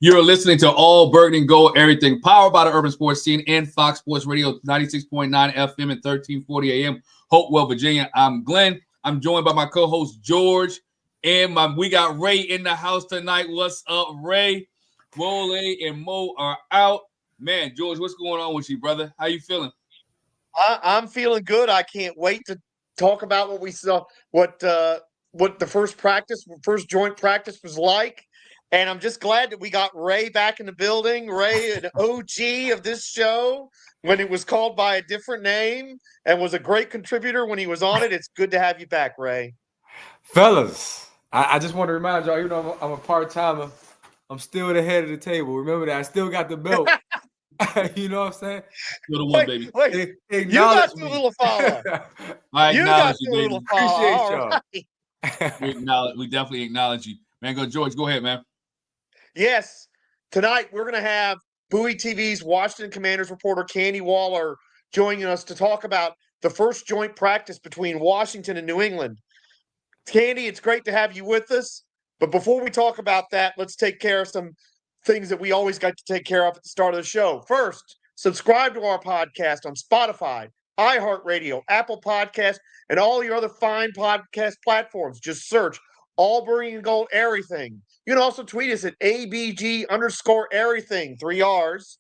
You're listening to All Burgundy Gold, everything powered by the Urban Sports Scene and Fox Sports Radio, 96.9 FM and 1340 AM, Hopewell, Virginia. I'm Glenn. I'm joined by my co-host George, and we got Ray in the house tonight. What's up, Ray? Wole and Mo are out. Man, George, what's going on with you, brother? How you feeling? I'm feeling good. I can't wait to talk about what we saw, what the first joint practice was like. And I'm just glad that we got Ray back in the building. Ray, an OG of this show when it was called by a different name and was a great contributor when he was on it. It's good to have you back, Ray. Fellas, I just want to remind y'all, I'm a part-timer. I'm still the head of the table. Remember that. I still got the belt. You know what I'm saying? You're the one, baby. Wait. You got the little follow. I acknowledge you, baby. Appreciate y'all. We definitely acknowledge you. Man, George, go ahead, man. Yes. Tonight, we're going to have Bowie TV's Washington Commanders reporter Candi CWall joining us to talk about the first joint practice between Washington and New England. Candi, it's great to have you with us. But before we talk about that, let's take care of some things that we always got to take care of at the start of the show. First, subscribe to our podcast on Spotify, iHeartRadio, Apple Podcasts, and all your other fine podcast platforms. Just search All Burgundy Gold Everything. You can also tweet us at ABG_everything, 3 R's,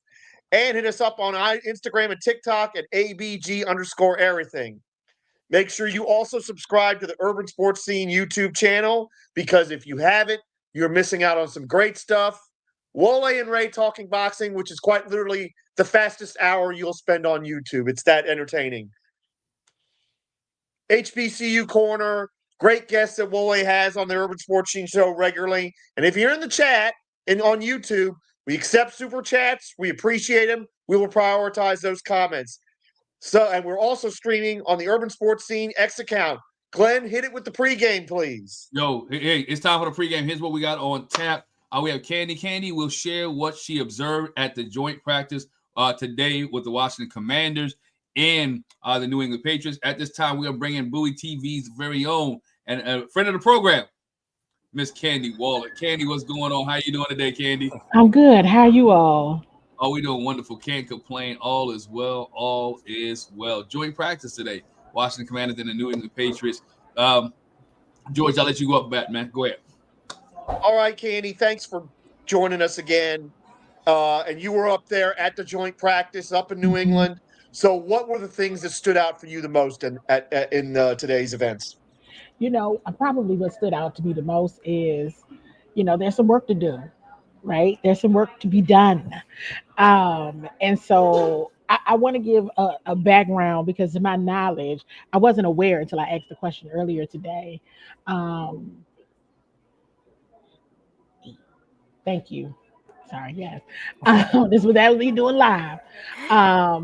and hit us up on Instagram and TikTok at ABG_everything. Make sure you also subscribe to the Urban Sports Scene YouTube channel, because if you haven't, you're missing out on some great stuff. Wole and Ray talking boxing, which is quite literally the fastest hour you'll spend on YouTube. It's that entertaining. HBCU Corner, great guests that Wole has on the Urban Sports Scene show regularly. And if you're in the chat and on YouTube, we accept super chats. We appreciate them. We will prioritize those comments. And we're also streaming on the Urban Sports Scene X account. Glenn, hit it with the pregame, please. Yo, hey, it's time for the pregame. Here's what we got on tap. We have Candi. Candi will share what she observed at the joint practice today with the Washington Commanders and the New England Patriots. At this time, we are bringing Bowie TV's very own and a friend of the program, Miss Candi CWall. Candi, what's going on? How you doing today, Candi? I'm good. How are you all? Oh, we doing wonderful. Can't complain. All is well. All is well. Joint practice today. Washington Commanders and the New England Patriots. George, I'll let you go up, man. Go ahead. All right, Candi, thanks for joining us again. And you were up there at the joint practice up in New England. So what were the things that stood out for you the most in today's events? Probably what stood out to me the most is, there's some work to do, right? There's some work to be done. And so I want to give a background, because to my knowledge, I wasn't aware until I asked the question earlier today. Thank you. Sorry, yes. This was that we doing live. I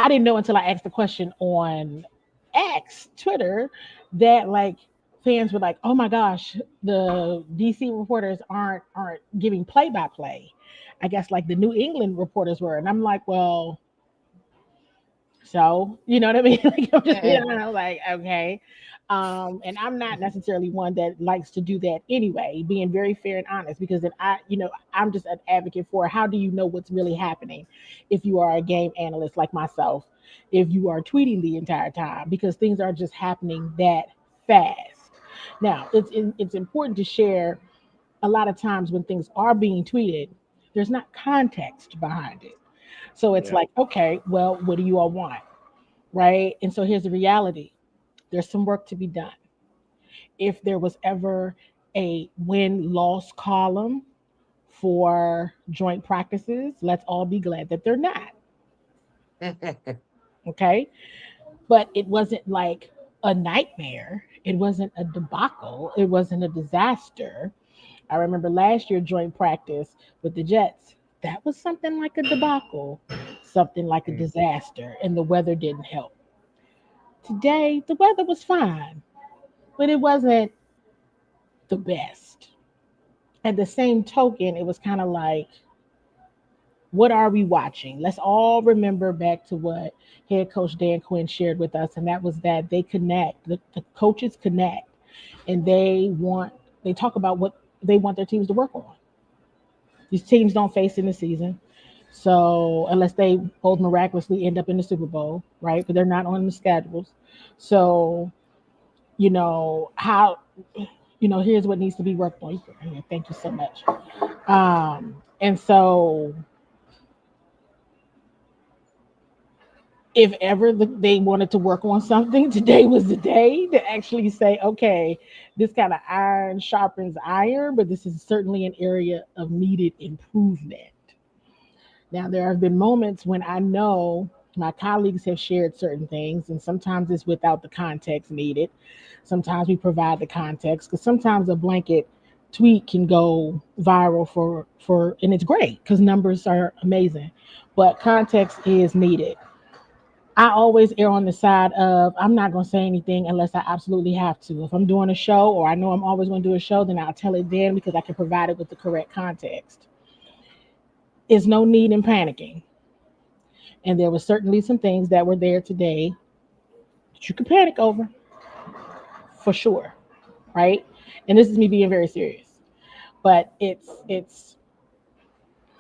didn't know until I asked the question on X, Twitter, that fans were like, "Oh my gosh, the DC reporters aren't giving play-by-play." I guess the New England reporters were, and I'm like, well, so you know what I mean? I'm just okay. And I'm not necessarily one that likes to do that anyway, being very fair and honest, because then I'm just an advocate for how do you know what's really happening if you are a game analyst like myself, if you are tweeting the entire time, because things are just happening that fast. Now, it's important to share. A lot of times when things are being tweeted, there's not context behind it. So it's okay, well, what do you all want? Right? And so here's the reality. There's some work to be done. If there was ever a win-loss column for joint practices, let's all be glad that they're not. Okay? But it wasn't like a nightmare. It wasn't a debacle. It wasn't a disaster. I remember last year joint practice with the Jets. That was something like a debacle, something like a disaster, and the weather didn't help. Today, the weather was fine, but it wasn't the best. At the same token, it was kind of like, what are we watching? Let's all remember back to what head coach Dan Quinn shared with us, and that was that they connect, the coaches connect, and they talk about what they want their teams to work on. These teams don't face in the season. So unless they both miraculously end up in the Super Bowl, right? But they're not on the schedules. So, how here's what needs to be worked on. Thank you so much. And so if ever they wanted to work on something, today was the day to actually say, okay, this kind of iron sharpens iron, but this is certainly an area of needed improvement. Now, there have been moments when I know my colleagues have shared certain things, and sometimes it's without the context needed. Sometimes we provide the context because sometimes a blanket tweet can go viral and it's great because numbers are amazing, but context is needed. I always err on the side of I'm not going to say anything unless I absolutely have to. If I'm doing a show or I know I'm always going to do a show, then I'll tell it then because I can provide it with the correct context. There's no need in panicking. And there were certainly some things that were there today that you could panic over, for sure, right? And this is me being very serious. But it's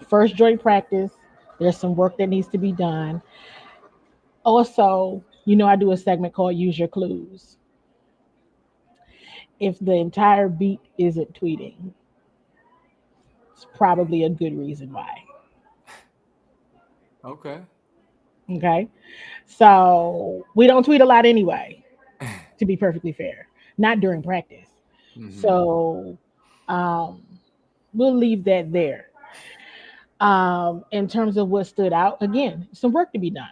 first joint practice. There's some work that needs to be done. Also, I do a segment called Use Your Clues. If the entire beat isn't tweeting, it's probably a good reason why. Okay. Okay. So we don't tweet a lot anyway, to be perfectly fair, not during practice. Mm-hmm. So we'll leave that there. In terms of what stood out, again, some work to be done.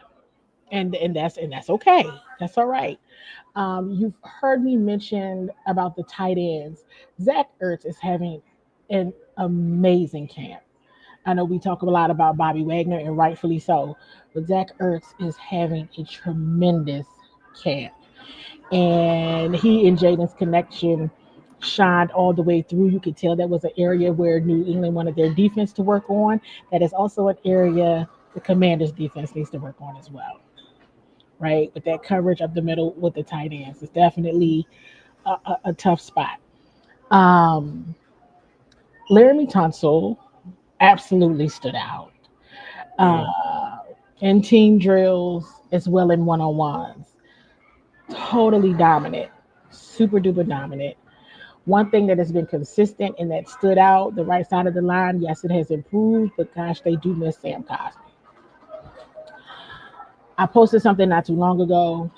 And that's okay. That's all right. You've heard me mention about the tight ends. Zach Ertz is having an amazing camp. I know we talk a lot about Bobby Wagner, and rightfully so, but Zach Ertz is having a tremendous camp. And he and Jaden's connection shined all the way through. You could tell that was an area where New England wanted their defense to work on. That is also an area the Commanders' defense needs to work on as well. Right? With that coverage up the middle with the tight ends. It's definitely a tough spot. Laramie Tunsil absolutely stood out. In team drills as well in one-on-ones. Totally dominant. Super duper dominant. One thing that has been consistent and that stood out, the right side of the line, yes, it has improved, but gosh, they do miss Sam Cosmi. I posted something not too long ago.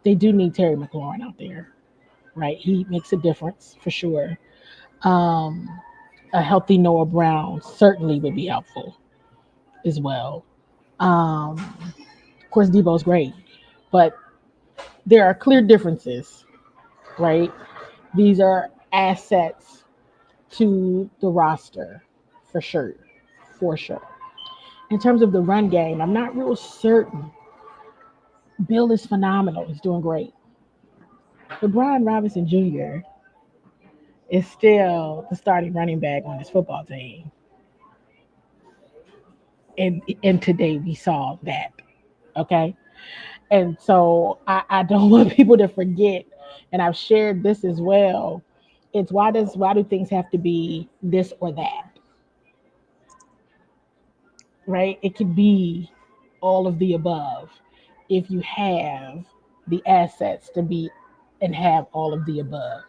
They do need Terry McLaurin out there, right? He makes a difference for sure. A healthy Noah Brown certainly would be helpful as well. Of course, Debo's great, but there are clear differences, right? These are assets to the roster for sure, for sure. In terms of the run game, I'm not real certain. Bill is phenomenal. He's doing great. But Brian Robinson Jr. is still the starting running back on his football team. And today we saw that. Okay. And so I don't want people to forget, and I've shared this as well. It's why do things have to be this or that? Right? It could be all of the above if you have the assets to be and have all of the above.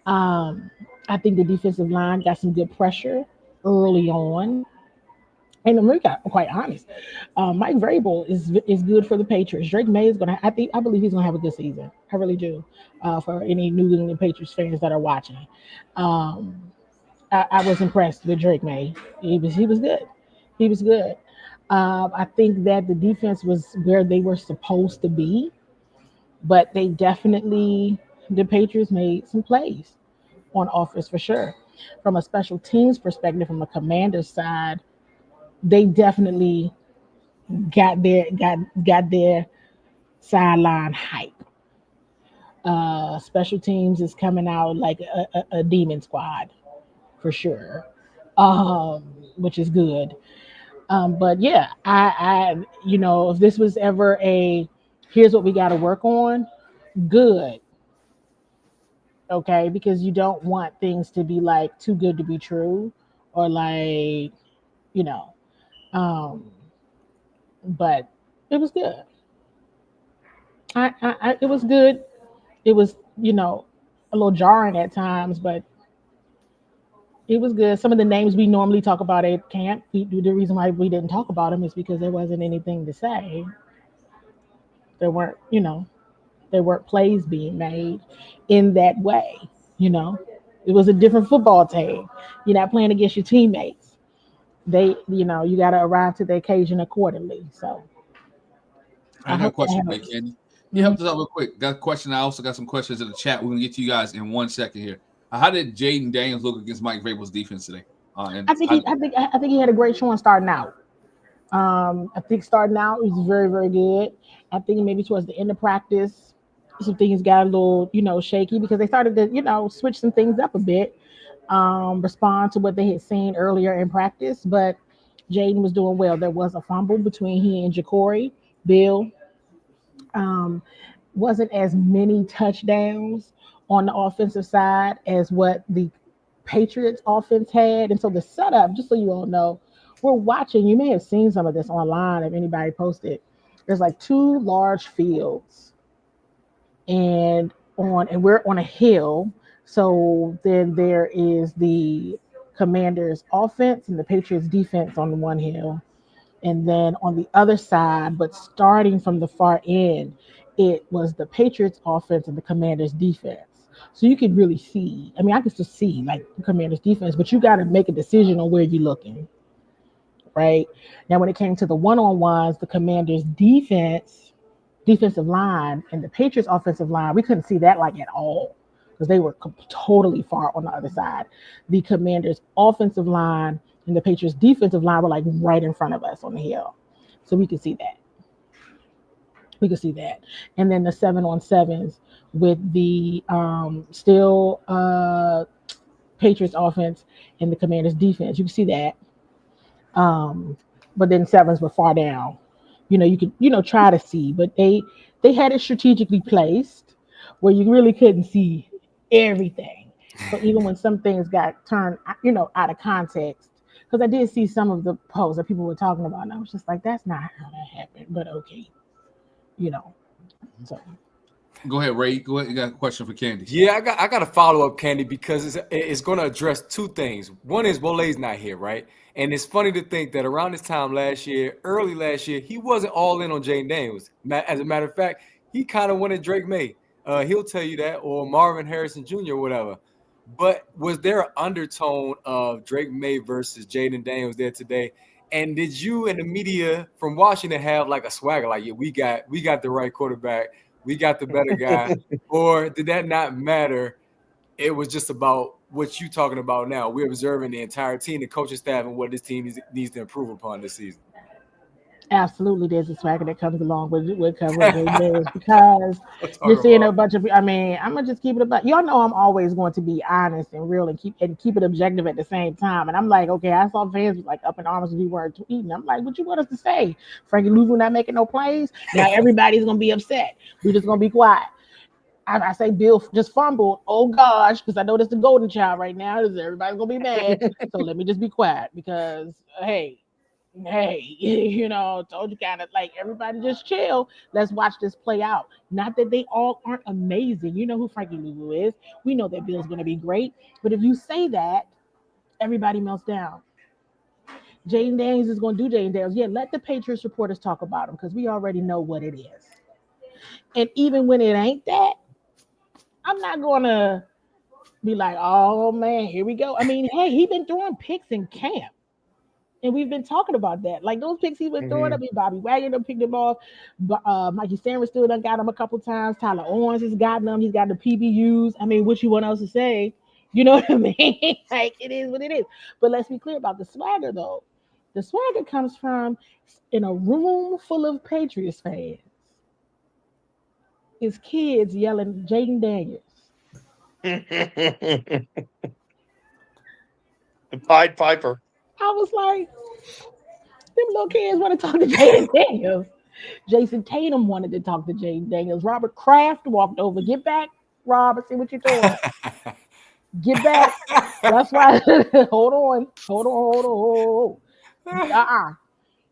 I think the defensive line got some good pressure early on. And I'm really quite honest. Mike Vrabel is good for the Patriots. Drake May is gonna. I believe he's gonna have a good season. I really do. For any New England Patriots fans that are watching, I was impressed with Drake May. He was good. He was good. I think that the defense was where they were supposed to be, but the Patriots made some plays on offense for sure. From a special teams perspective, from a Commander's side, they definitely got their sideline hype. Special teams is coming out like a demon squad for sure, which is good. But yeah, I if this was ever here's what we got to work on, good. Okay, because you don't want things to be like too good to be true, or like, you know. Um, but it was good. It was good. It was, a little jarring at times, but it was good. Some of the names we normally talk about at camp, the reason why we didn't talk about them is because there wasn't anything to say. There weren't, there weren't plays being made in that way. You know, it was a different football team. You're not playing against your teammates. You got to arrive to the occasion accordingly. So I I got a hope that question for you, helps. Candy. You Mhm. helped us out real quick. Got a question. I also got some questions in the chat. We're gonna get to you guys in 1 second here. How did Jaden Daniels look against Mike Vrabel's defense today? And I think he had a great showing starting out. I think starting out he was very, very good. I think maybe towards the end of practice, some things got a little, shaky because they started to, switch some things up a bit, respond to what they had seen earlier in practice. But Jaden was doing well. There was a fumble between he and Ja'Cory. Bill um, wasn't as many touchdowns on the offensive side as what the Patriots offense had. And so the setup, just so you all know, we're watching. You may have seen some of this online if anybody posted. There's like two large fields, and we're on a hill. So then there is the Commanders offense and the Patriots defense on the one hill. And then on the other side, but starting from the far end, it was the Patriots offense and the Commanders defense. So you could really see. I mean, I could still see like the Commanders defense, but you got to make a decision on where you're looking, right? Now, when it came to the one-on-ones, the Commanders defensive line, and the Patriots offensive line, we couldn't see that like at all because they were totally far on the other side. The Commanders offensive line and the Patriots defensive line were like right in front of us on the hill. So we could see that. We could see that. And then the 7-on-7s with the still Patriots offense and the Commanders defense. You can see that. But then sevens were far down. You could try to see, but they had it strategically placed where you really couldn't see everything. So even when some things got turned, out of context, because I did see some of the posts that people were talking about, and I was just like, that's not how that happened. But okay, you know. So go ahead, Ray. Go ahead. You got a question for Candy? Yeah, I got to follow up, Candy, because it's going to address two things. One is Wole's not here, right? And it's funny to think that around this time early last year, he wasn't all in on Jaden Daniels. As a matter of fact, he kind of wanted Drake May. He'll tell you that, or Marvin Harrison Jr. or whatever. But was there an undertone of Drake May versus Jaden Daniels there today? And did you and the media from Washington have like a swagger, like, yeah, we got the right quarterback, we got the better guy, or did that not matter? It was just about what you talking about now. We're observing the entire team, the coaching staff, and what this team needs to improve upon this season. absolutely, there's a swagger that comes along with covering Jaden Daniels because you're seeing a bunch of. I mean, I'm gonna just keep it about. Y'all know I'm always going to be honest and real and keep it objective at the same time. And I'm like, okay, I saw fans like up in arms when we weren't tweeting. I'm like, what you want us to say? Frankie Louvu not making no plays. Now everybody's gonna be upset. We're just gonna be quiet. I say Bill just fumbled. Oh gosh, because I know that's the golden child right now. Everybody's gonna be mad. So let me just be quiet because hey, told you kind of like everybody just chill. Let's watch this play out. Not that they all aren't amazing. You know who Frankie Louvu is. We know that Bill's going to be great. But if you say that, everybody melts down. Jaden Daniels is going to do Jaden Daniels. Yeah, let the Patriots reporters talk about him because we already know what it is. And even when it ain't that, I'm not going to be like, oh man, here we go. I mean, hey, he's been throwing picks in camp. And we've been talking about that. Like those picks he's been throwing. I mean, Bobby Wagner done picked them off. Mikey Sanders still done got him a couple times. Tyler Owens has gotten them. He's got the PBUs. I mean, what you want else to say? You know what I mean? Like it is what it is. But let's be clear about the swagger though. The swagger comes from in a room full of Patriots fans. It's kids yelling Jaden Daniels. The Pied Piper. I was like, them little kids want to talk to Jaden Daniels. Jason Tatum wanted to talk to Jaden Daniels. Robert Kraft walked over. Get back. Rob. I see what you're doing. Get back. That's why. Hold on.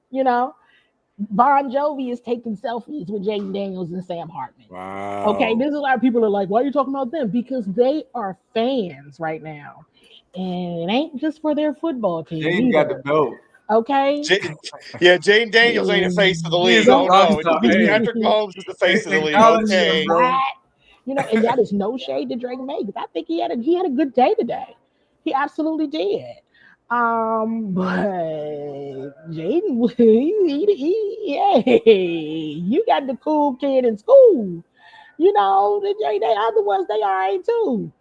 You know, Bon Jovi is taking selfies with Jaden Daniels and Sam Hartman. Wow. Okay, there's a lot of people are like, why are you talking about them? Because they are fans right now. And it ain't just for their football team. Jaden got the belt. Okay. Jaden Daniels ain't the face of the league. He's a Oh no, rockstar. Patrick Mahomes is the face of the league. Acknowledge Okay, him, bro. You know, and that is no shade to Drake May, because I think he had a good day today. He absolutely did. But Jaden, you got the cool kid in school. You know, the other ones, they all right too.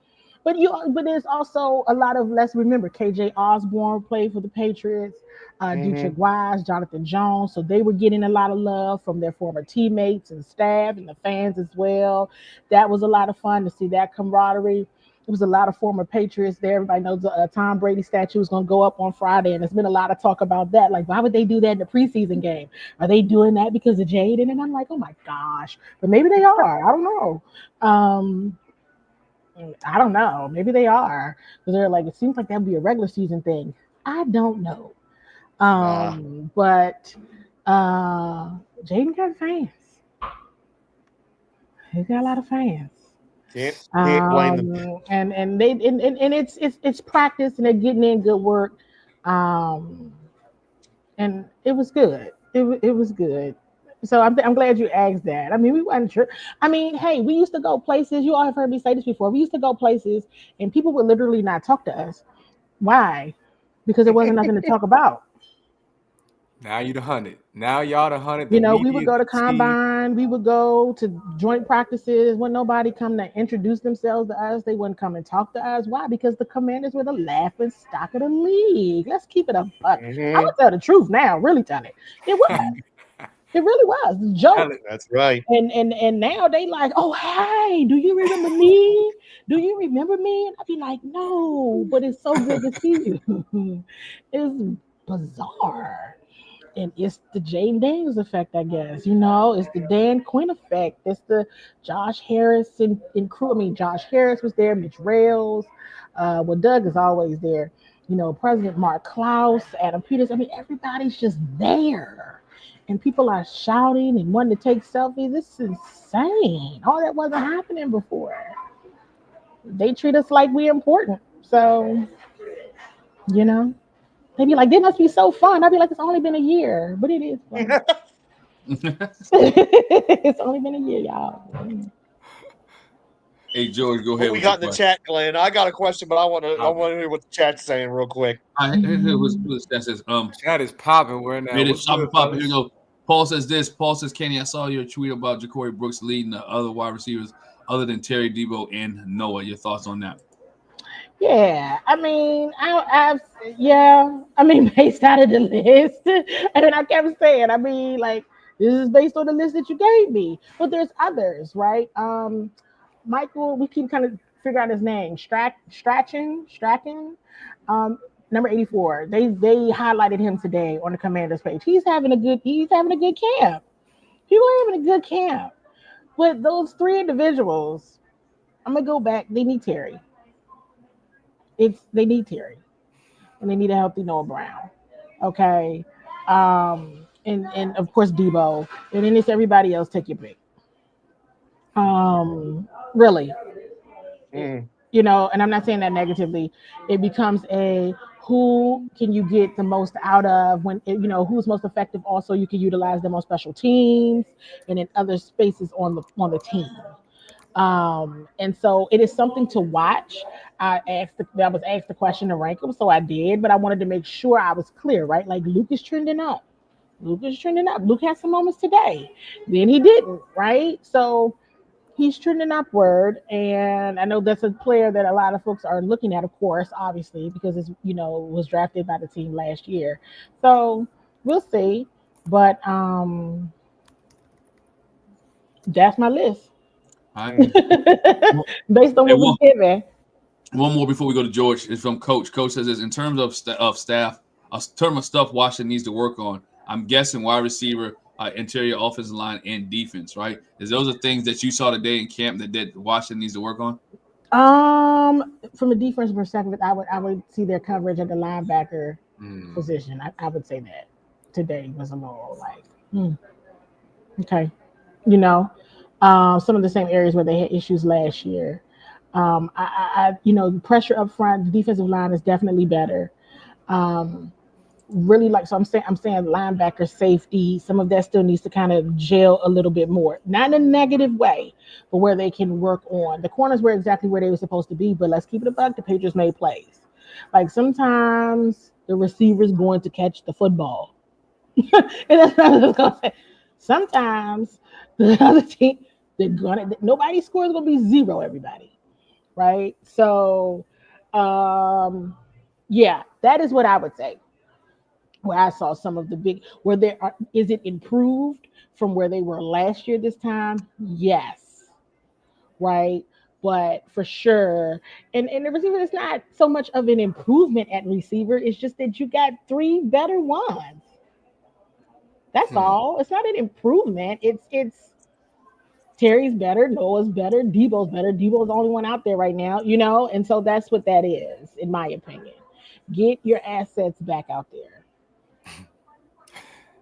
But there's also a lot of, let's remember, KJ Osborne played for the Patriots, Dietrich Wise, Jonathan Jones. So they were getting a lot of love from their former teammates and staff and the fans as well. That was a lot of fun to see that camaraderie. It was a lot of former Patriots there. Everybody knows the Tom Brady statue is going to go up on Friday, and there's been a lot of talk about that. Like, why would they do that in the preseason game? Are they doing that because of Jaden? And I'm like, oh my gosh. But maybe they are. I don't know. I don't know. Maybe they are. Because they're like, it seems like that'd be a regular season thing. I don't know. But Jaden got fans. He's got a lot of fans. Can't blame them. And it's practice, and they're getting in good work. And it was good. It was good. So I'm glad you asked that. I mean, we weren't sure. I mean, hey, we used to go places. You all have heard me say this before. We used to go places, and people would literally not talk to us. Why? Because there wasn't nothing to talk about. Now you the 100. Now y'all the 100. You know, we would go to combine. We would go to joint practices. When nobody come to introduce themselves to us, they wouldn't come and talk to us. Why? Because the Commanders were the laughing stock of the league. Let's keep it a buck. I would tell the truth now. Really tell it. It was. It really was a joke. That's right. And now they like, oh, hey, do you remember me? Do you remember me? And I'd be like, no, but it's so good to see you. It's bizarre. And it's the Jaden Daniels effect, I guess. You know, it's the Dan Quinn effect. It's the Josh Harris and crew. I mean, Josh Harris was there, Mitch Rails. Well, Doug is always there. You know, President Mark Klaus, Adam Peters. I mean, everybody's just there. And people are shouting and wanting to take selfies. This is insane. All that wasn't happening before. They treat us like we're important. So, you know, they'd be like, "This must be so fun." I'd be like, "It's only been a year," but it is fun. It's only been a year, y'all. Hey, George, go ahead. What we got in the chat, Glenn? I got a question, but I want to hear what the chat's saying real quick. That says, chat is popping. We're now. It is popping. Here we go. Paul says this. Paul says, Kenny, I saw your tweet about Ja'Cory Brooks leading the other wide receivers other than Terry Debo and Noah. Your thoughts on that? Yeah, I mean, I mean, based out of the list, and I kept saying, I mean, like, this is based on the list that you gave me, but there's others, right? Michael, we keep kind of figure out his name, Strachan, number 84. They highlighted him today on the Commanders page. He's having a good camp. People are having a good camp. But those three individuals, I'm gonna go back. They need Terry. They need Terry, and they need a healthy Noah Brown. Okay, and of course Debo, and then it's everybody else. Take your pick. Really, you know, and I'm not saying that negatively. It becomes a who can you get the most out of when, you know, who's most effective. Also, you can utilize them on special teams and in other spaces on the team. And so it is something to watch. I was asked the question to rank them, so I did, but I wanted to make sure I was clear, right? Like Luke is trending up. Luke had some moments today. Then he didn't, right? So he's trending upward, and I know that's a player that a lot of folks are looking at, of course, obviously, because it's, you know, was drafted by the team last year. So we'll see. But that's my list. All right. Based on what we're given. One more before we go to George is from Coach. Coach says this: in terms of staff, a term of stuff Washington needs to work on. I'm guessing wide receiver, interior offensive line and defense, right? Is those are things that you saw today in camp that Washington needs to work on? From a defensive perspective, I would see their coverage at the linebacker position. I would say that today was a little like, okay, you know, some of the same areas where they had issues last year. The pressure up front, the defensive line is definitely better. Really like, so I'm saying linebacker, safety, some of that still needs to kind of gel a little bit more, not in a negative way, but where they can work on. The corners were exactly where they were supposed to be, but let's keep it a buck. The Patriots made plays. Like sometimes the receiver's going to catch the football. And that's what I was gonna say. Sometimes the other team, nobody scores gonna be zero, everybody. Right? So yeah, that is what I would say. Where I saw some of the big, is it improved from where they were last year this time? Yes. Right. But for sure, and the receiver is not so much of an improvement at receiver. It's just that you got 3 better ones. That's all. It's not an improvement. It's Terry's better, Noah's better, Debo's better. Debo's the only one out there right now, and so that's what that is, in my opinion. Get your assets back out there.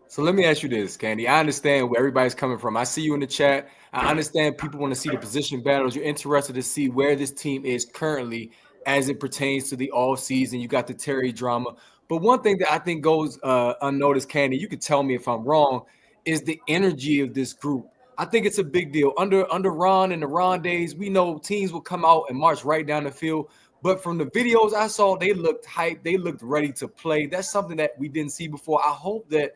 So let me ask you this, Candi. I understand where everybody's coming from. I see you in the chat. I understand people want to see the position battles. You're interested to see where this team is currently as it pertains to the all season. You got the Terry drama. But one thing that I think goes unnoticed, Candi, you could tell me if I'm wrong, is the energy of this group. I think it's a big deal. Under Ron and the Ron days, we know teams will come out and march right down the field. But from the videos I saw, they looked hyped. They looked ready to play. That's something that we didn't see before. I hope that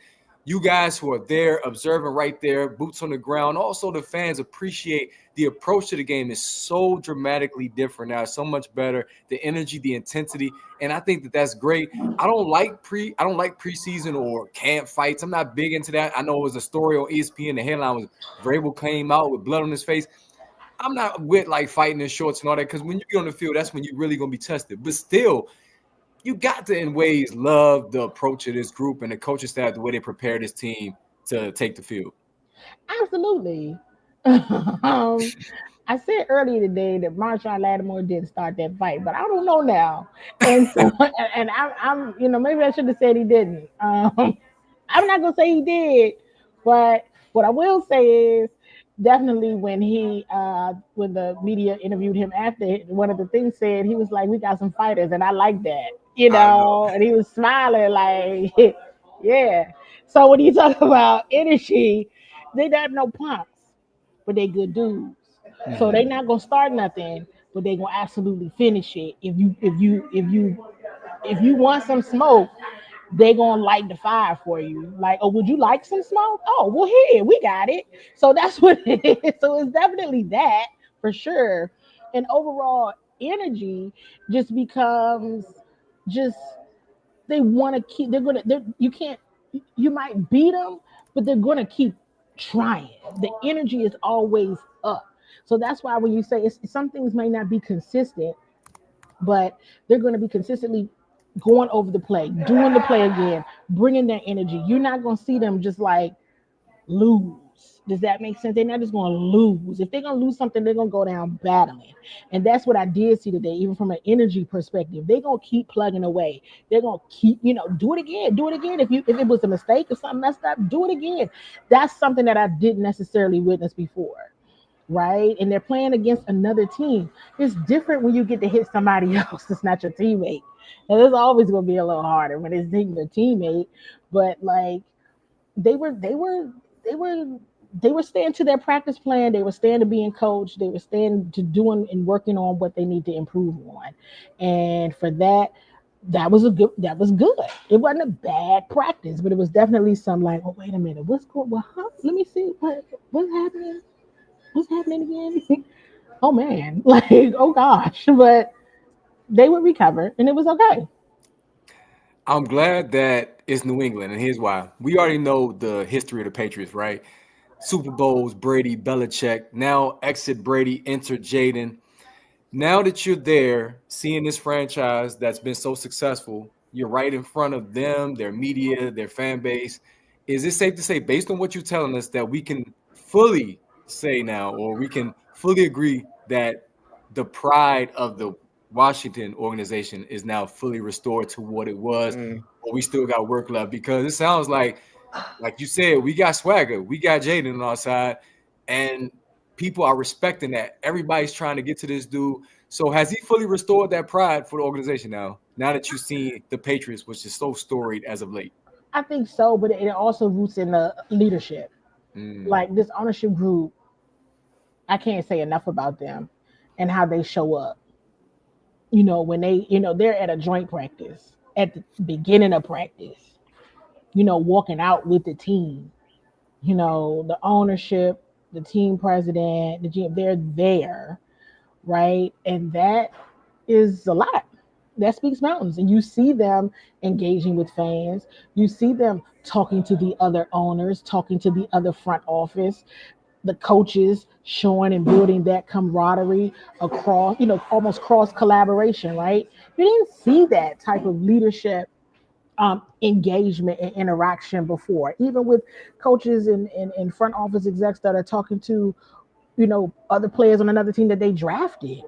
you guys who are there, observing right there, boots on the ground, also the fans appreciate the approach to the game is so dramatically different now. It's so much better. The energy, the intensity, and I think that that's great. I don't like preseason or camp fights. I'm not big into that. I know it was a story on ESPN. The headline was Vrabel came out with blood on his face. I'm not with like fighting in shorts and all that because when you get on the field, that's when you're really gonna be tested. But still, you got to, in ways, love the approach of this group and the coaching staff, the way they prepare this team to take the field. Absolutely. I said earlier today that Marshawn Lattimore didn't start that fight, but I don't know now. And so, and I'm maybe I should have said he didn't. I'm not gonna say he did, but what I will say is definitely when the media interviewed him after, one of the things said, he was like, "We got some fighters," and I like that, and he was smiling like, yeah. So when you talk about energy, they don't have no punks, but they good dudes. So they not gonna start nothing, but they gonna absolutely finish it. If you want some smoke, they gonna light the fire for you. Like, oh, would you like some smoke? Oh, well, here we got it. So that's what it is. So it's definitely that for sure. And overall energy just becomes just they want to keep. You might beat them, but they're gonna keep trying. The energy is always up. So that's why when you say some things may not be consistent, but they're going to be consistently going over the play, doing the play again, bringing their energy. You're not going to see them just like lose. Does that make sense? They're not just going to lose. If they're going to lose something, they're going to go down battling. And that's what I did see today, even from an energy perspective. They're going to keep plugging away. They're going to keep, do it again. Do it again. If it was a mistake or something messed up, do it again. That's something that I didn't necessarily witness before. Right? And they're playing against another team. It's different when you get to hit somebody else that's not your teammate. And it's always going to be a little harder when it's hitting your teammate. But like they were staying to their practice plan. They were staying to being coached. They were staying to doing and working on what they need to improve on. And for that was good. It wasn't a bad practice, but it was definitely some like, oh, wait a minute, what's going? Well, let me see what's happening. What's happening again? Oh man, like, oh gosh, but they would recover and it was okay. I'm glad that it's New England, and here's why. We already know the history of the Patriots, right? Super Bowls, Brady, Belichick, now exit Brady, enter Jaden. Now that you're there, seeing this franchise that's been so successful, you're right in front of them, their media, their fan base, is it safe to say, based on what you're telling us, that we can fully say now, or we can fully agree that the pride of the Washington organization is now fully restored to what it was, or we still got work left? Because it sounds like you said, we got swagger, we got Jaden on our side, and people are respecting that. Everybody's trying to get to this dude. So has he fully restored that pride for the organization now that you've seen the Patriots, which is so storied as of late? I think so, but it also roots in the leadership. Like this ownership group, I can't say enough about them and how they show up. When they're at a joint practice at the beginning of practice, walking out with the team, the ownership, the team president, the GM, they're there, right? And that is a lot. That speaks mountains. And you see them engaging with fans. You see them talking to the other owners, talking to the other front office, the coaches, showing and building that camaraderie across, almost cross collaboration, right? You didn't see that type of leadership engagement and interaction before, even with coaches and front office execs that are talking to, other players on another team that they drafted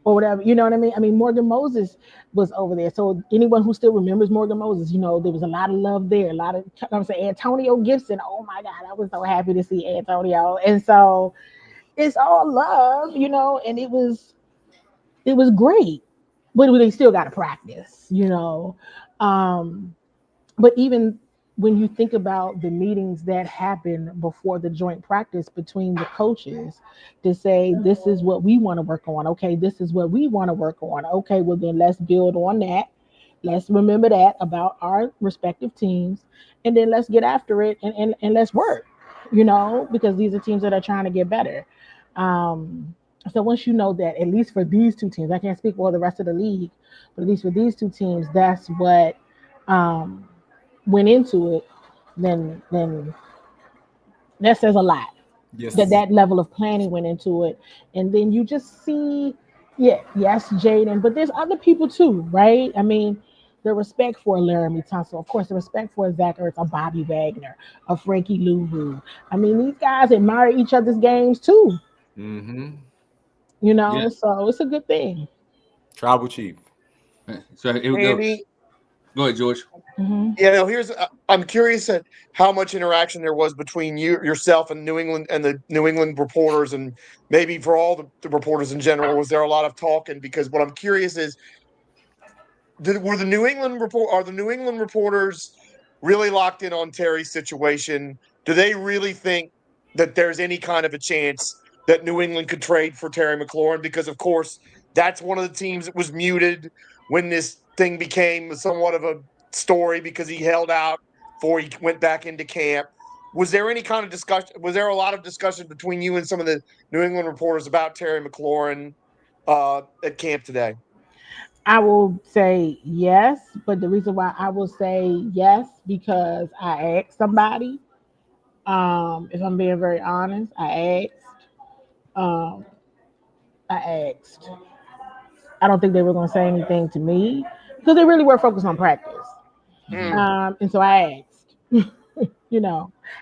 or whatever. You know what I mean? I mean, Morgan Moses was over there. So anyone who still remembers Morgan Moses, there was a lot of love there. Antonio Gibson. Oh my God, I was so happy to see Antonio. And so it's all love, and it was great. But they still got to practice, But even when you think about the meetings that happen before the joint practice between the coaches to say, this is what we want to work on. Okay, this is what we want to work on. Okay, well then let's build on that. Let's remember that about our respective teams. And then let's get after it and let's work, because these are teams that are trying to get better. So once you know that, at least for these two teams, I can't speak for the rest of the league, but at least for these two teams, that's what went into it, then that says a lot. Yes. That level of planning went into it. And then you just see, yes, Jaden, but there's other people too, right? I mean, the respect for Laramie Tunsil, of course, the respect for Zach Ertz, a Bobby Wagner, a Frankie Louvu. I mean, these guys admire each other's games too. So it's a good thing. Tribal chief. So here we go. Go ahead, George. I'm curious at how much interaction there was between yourself and New England and the New England reporters, and maybe for all the reporters in general. Was there a lot of talking? Because what I'm curious is, are the New England reporters really locked in on Terry's situation? Do they really think that there's any kind of a chance that New England could trade for Terry McLaurin? Because of course that's one of the teams that was muted when this thing became somewhat of a story, because he held out before he went back into camp. Was there any kind of discussion? Was there a lot of discussion between you and some of the New England reporters about Terry McLaurin at camp today? I will say yes, but the reason why I will say yes, because I asked somebody. If I'm being very honest, I asked. I don't think they were going to say anything to me because they really were focused on practice. And so I asked,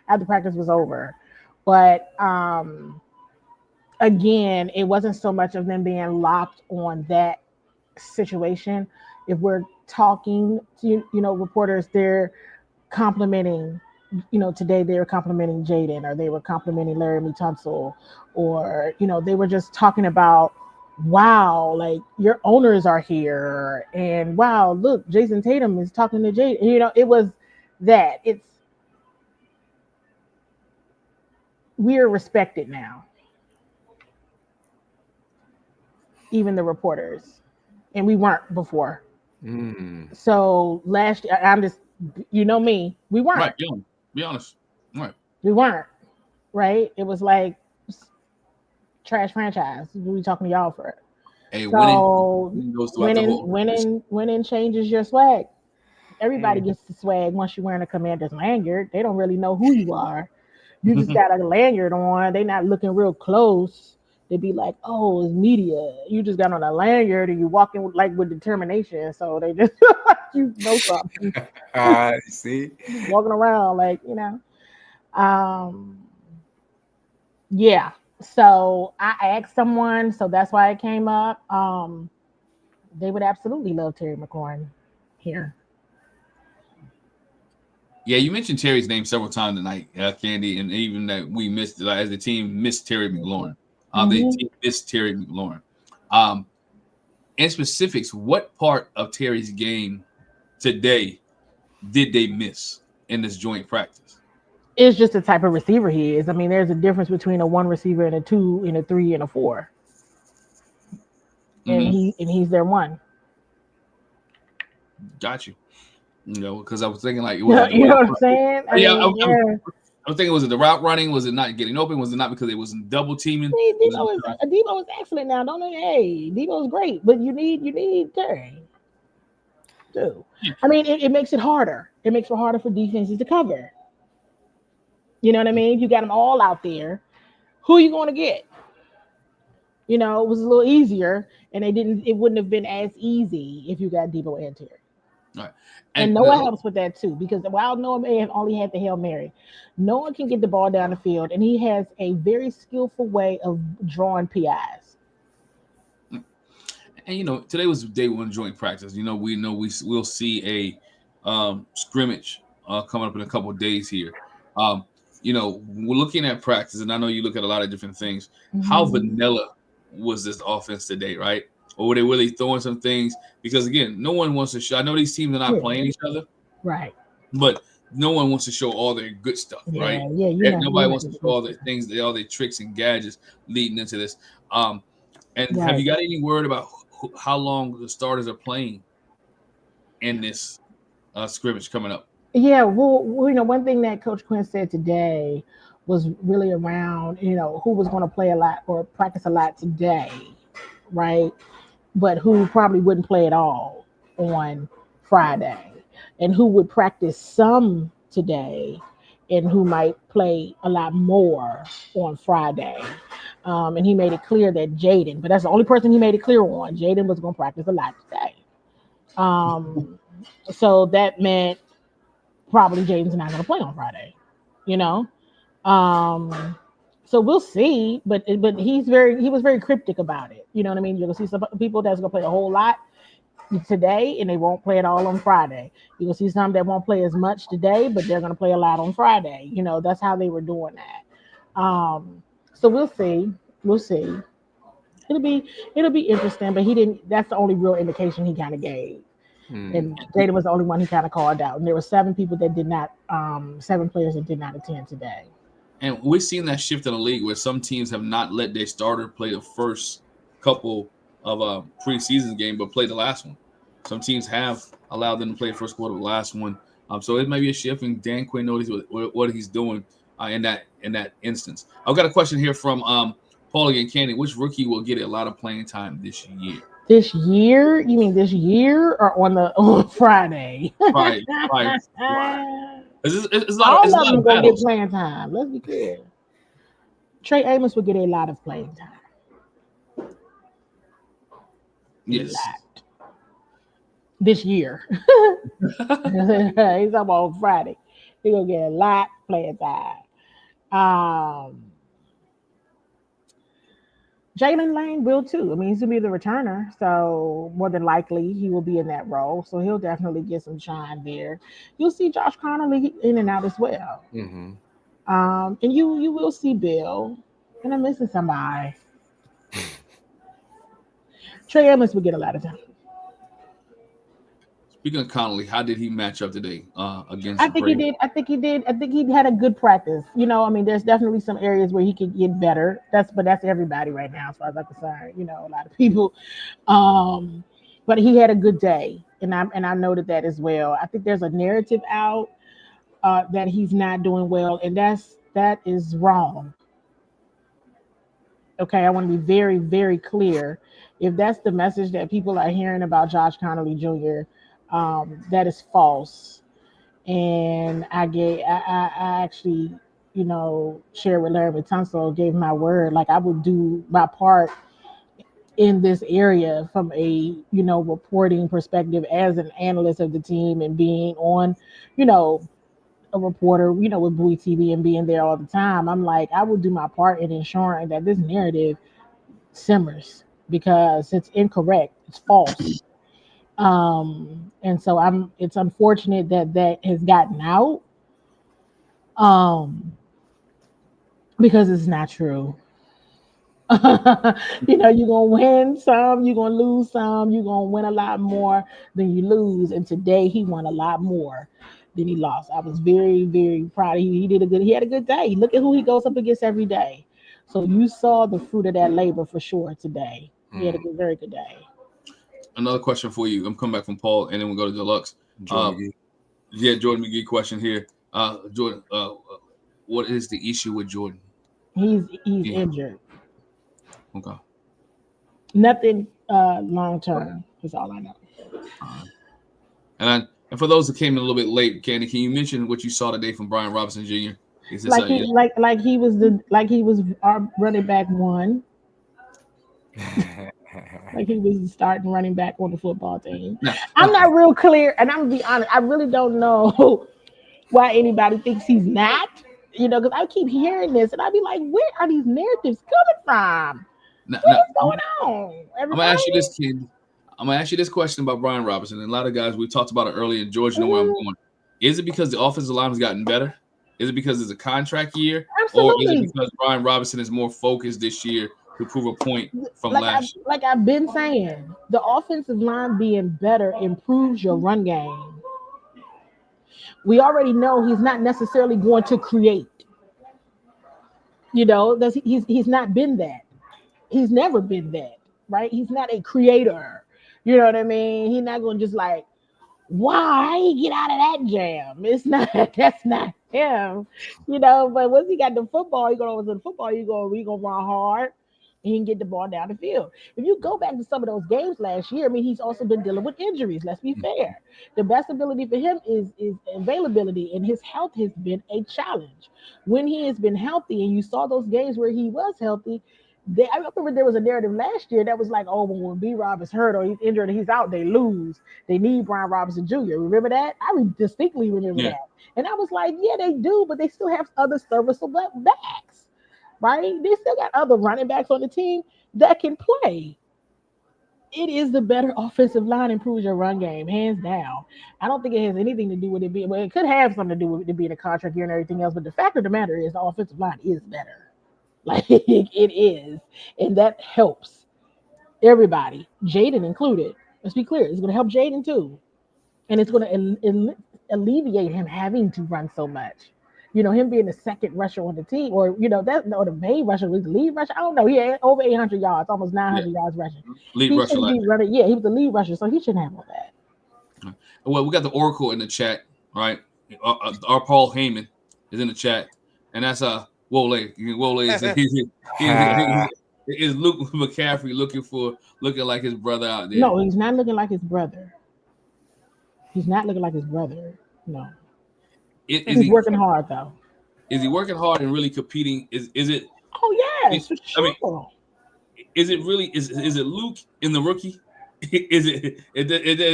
after practice was over. But again, it wasn't so much of them being locked on that situation. If we're talking to reporters, they're complimenting, today they were complimenting Jaden, or they were complimenting Laramie Tunsil, or they were just talking about, wow, like your owners are here, and wow, look, Jason Tatum is talking to Jaden. It was that. We're respected now, even the reporters. And we weren't before. So last year, I'm just, me, we weren't. Right, be honest. Right. We weren't. Right? It was like trash franchise. We talking to y'all for it. Hey, so winning changes your swag. Everybody gets the swag once you're wearing a Commander's lanyard. They don't really know who you are. You just got a lanyard on. They're not looking real close. they'd be like, "Oh, it's media. You just got on a lanyard and you walking with determination." So they just you know something. See, Walking around yeah. So I asked someone, so that's why it came up. They would absolutely love Terry McLaurin here. Yeah, you mentioned Terry's name several times tonight, Candi, and even that we missed as the team missed Terry McLaurin. The team missed Terry McLaurin. In specifics, what part of Terry's game today did they miss in this joint practice? It's just the type of receiver he is. I mean, there's a difference between a 1 receiver and a 2 and a 3 and a 4. And he's their 1. Got you. Because I was thinking like you know what I'm saying? I was thinking, was it the route running? Was it not getting open? Was it not because it wasn't double teaming? Debo is excellent now. Don't know. Hey, Debo's great, but you need Terry. Too. I mean, it makes it harder. It makes it harder for defenses to cover. You know what I mean? You got them all out there. Who are you going to get? It was a little easier, and it wouldn't have been as easy if you got Debo and Terry. All right. And Noah helps with that too, because while Noah may have only had the Hail Mary, Noah can get the ball down the field, and he has a very skillful way of drawing PIs. And today was day 1 joint practice. We know we'll see a scrimmage coming up in a couple of days here. We're looking at practice, and I know you look at a lot of different things. How vanilla was this offense today, right? Or were they really throwing some things? Because again, no one wants to show. I know these teams are not playing each other, right? But no one wants to show all their good stuff, right? Yeah. Nobody wants to show all their things, all their tricks and gadgets leading into this. And have you got any word about how long the starters are playing in this scrimmage coming up? Yeah, well, one thing that Coach Quinn said today was really around, who was going to play a lot or practice a lot today, right? But who probably wouldn't play at all on Friday, and who would practice some today, and who might play a lot more on Friday. And he made it clear that Jaden, but that's the only person he made it clear on. Jaden was going to practice a lot today. So that meant probably Jaden's not going to play on Friday, So we'll see, but he was very cryptic about it. You know what I mean? You're gonna see some people that's gonna play a whole lot today, and they won't play it all on Friday. You're gonna see some that won't play as much today, but they're gonna play a lot on Friday. That's how they were doing that. So we'll see. It'll be interesting, but he didn't. That's the only real indication he kind of gave. And Jaden was the only one he kind of called out, and there were 7 people that did not, 7 players that did not attend today. And we've seen that shift in the league where some teams have not let their starter play the first couple of preseason game, but play the last one. Some teams have allowed them to play the first quarter of the last one. So it may be a shift, and Dan Quinn knows what he's doing in that instance. I've got a question here from Paul again, Candi. Which rookie will get a lot of playing time this year? This year? You mean this year or on Friday? Right. It's all of them gonna get playing time. Let's be clear. Trey Amos will get a lot of playing time. Yes. This year. He's talking about Friday. He's gonna get a lot playing time. Jalen Lane will too. I mean, he's gonna be the returner, so more than likely he will be in that role. So he'll definitely get some shine there. You'll see Josh Connolly in and out as well. And you will see Bill. And I'm missing somebody. Trey Amos will get a lot of time. Speaking of Connolly, how did he match up today against? I think he did. I think he had a good practice. There's definitely some areas where he could get better. That's everybody right now, as far as I'm concerned. A lot of people. But he had a good day, and I noted that as well. I think there's a narrative out that he's not doing well, and that is wrong. Okay, I want to be very, very clear. If that's the message that people are hearing about Josh Connolly Jr., that is false. And I actually shared with Larry Tunsil, gave my word, like I would do my part in this area from a reporting perspective as an analyst of the team and being on, a reporter, with Bowie TV and being there all the time. I'm like, I will do my part in ensuring that this narrative simmers because it's incorrect, it's false. And so it's unfortunate that has gotten out. Because it's not true. You're gonna win some, you're gonna lose some, you're gonna win a lot more than you lose. And today he won a lot more than he lost. I was very, very proud. He had a good day. Look at who he goes up against every day. So you saw the fruit of that labor for sure today. He had a very good day. Another question for you. I'm coming back from Paul, and then we'll go to Deluxe. Jordan McGee question here. Jordan, what is the issue with Jordan? He's injured. Okay. Nothing long term is all I know. And for those that came in a little bit late, Candi, can you mention what you saw today from Brian Robinson Jr.? He was our running back one. Like he was the starting running back on the football team. I'm not real clear, and I'm gonna be honest. I really don't know why anybody thinks he's not. Because I keep hearing this, and I'd be like, "Where are these narratives coming from? What's going on?" I'm gonna ask you this, Candi. I'm gonna ask you this question about Brian Robinson. And a lot of guys, we talked about it earlier, and George, know where I'm going. Is it because the offensive line has gotten better? Is it because it's a contract year? Absolutely. Or is it because Brian Robinson is more focused this year to prove a point from last year? Like I've been saying, the offensive line being better improves your run game. We already know he's not necessarily going to create. He's not been that. He's never been that, right? He's not a creator. You know what I mean? He's not going to just like, why get out of that jam? That's not him. But once he got the football, he going to the football, he going to run hard and he can get the ball down the field. If you go back to some of those games last year, he's also been dealing with injuries. Let's be fair. The best ability for him is availability, and his health has been a challenge. When he has been healthy, and you saw those games where he was healthy, I remember there was a narrative last year that was like, oh, when B. Rob is hurt or he's injured and he's out, they lose. They need Brian Robinson Jr. Remember that? I distinctly remember that. And I was like, yeah, they do, but they still have other serviceable backs, right? They still got other running backs on the team that can play. It is the better offensive line improves your run game, hands down. I don't think it has anything to do with it being, well, it could have something to do with it being a contract year and everything else, but the fact of the matter is the offensive line is better. Like it is, and that helps everybody, Jaden included. Let's be clear, it's going to help Jaden too, and it's going to alleviate him having to run so much. Him being the second rusher on the team, or the main rusher, was the lead rusher. I don't know. He had over 800 yards, almost 900 yards rushing. He shouldn't be running. Yeah, he was the lead rusher, so he shouldn't have all that. Well, we got the Oracle in the chat, right? Our Paul Heyman is in the chat, and that's Wole is Luke McCaffrey looking like his brother out there. No, he's not looking like his brother. He's not looking like his brother. No. He's working hard though. Is he working hard and really competing? Is it? Oh yes, for sure. I mean, is it really? Is it Luke in the rookie? Is it?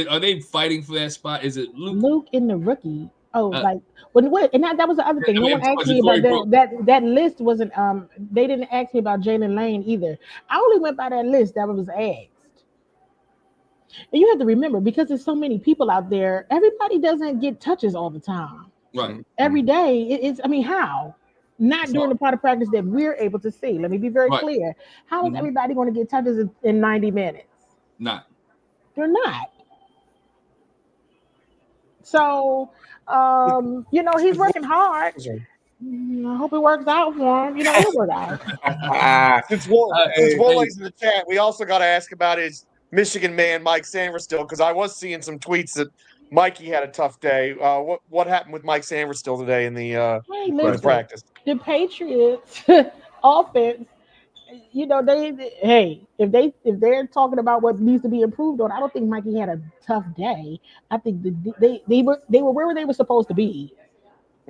Are they fighting for that spot? Is it Luke in the rookie? Oh, like what? And that was the other thing. No one asked me about that list. Wasn't they didn't ask me about Jalen Lane either. I only went by that list that was asked. And you have to remember, because there's so many people out there, everybody doesn't get touches all the time. Right. Every day, it's. I mean, how? Not during the part of practice that we're able to see. Let me be very clear. How is everybody going to get touches in 90 minutes? Not. They're not. So, he's working hard. I hope it works out for him. It'll work out. Since Wole's in the chat, we also got to ask about his Michigan man, Mike Sanverstill, because I was seeing some tweets that Mikey had a tough day. What happened with Mike Sanverstill today in the practice? The Patriots offense, if they're talking about what needs to be improved on, I don't think Mikey had a tough day. I think they were where they were supposed to be.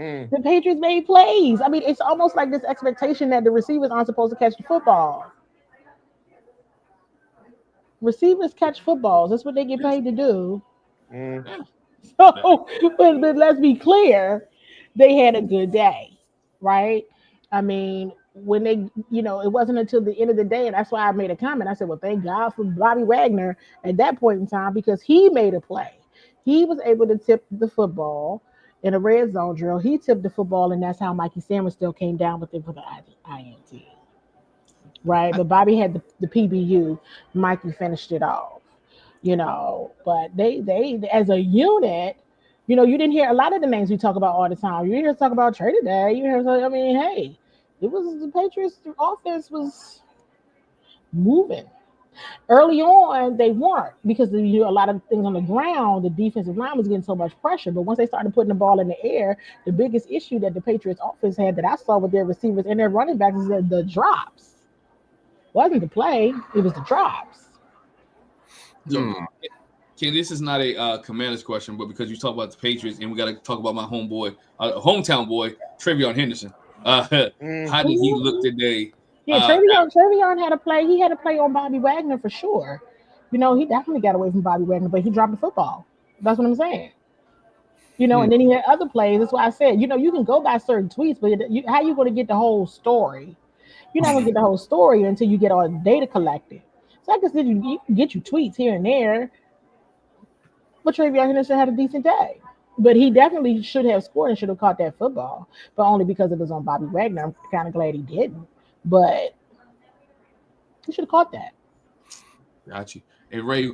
The Patriots made plays. I mean, it's almost like this expectation that the receivers aren't supposed to catch the football. Receivers catch footballs. That's what they get paid to do. So, but let's be clear, they had a good day, right? I mean, when they, it wasn't until the end of the day, and that's why I made a comment. I said, well, thank God for Bobby Wagner at that point in time because he made a play. He was able to tip the football in a red zone drill. He tipped the football, and that's how Mikey Sanders still came down with it for the INT. Right, but Bobby had the PBU. Mikey finished it off, But they as a unit, you didn't hear a lot of the names we talk about all the time. You hear us talk about Trey today. You hear, I mean, hey, it was the Patriots offense was moving. Early on, they weren't because a lot of things on the ground. The defensive line was getting so much pressure, but once they started putting the ball in the air, the biggest issue that the Patriots offense had that I saw with their receivers and their running backs is the drops. Wasn't the play, it was the drops. So, Ken, this is not a Commanders question, but because you talk about the Patriots, and we got to talk about my hometown boy, Trevion Henderson. How did he look today? Yeah, Trevion had a play. He had a play on Bobby Wagner for sure. He definitely got away from Bobby Wagner, but he dropped the football. That's what I'm saying. And then he had other plays. That's why I said, you can go by certain tweets, but how you going to get the whole story? You're not gonna get the whole story until you get all the data collected. So I guess you can get your tweets here and there. But Trevion Henderson had a decent day. But he definitely should have scored and should have caught that football. But only because it was on Bobby Wagner. I'm kind of glad he didn't. But he should have caught that. Got you. And Ray,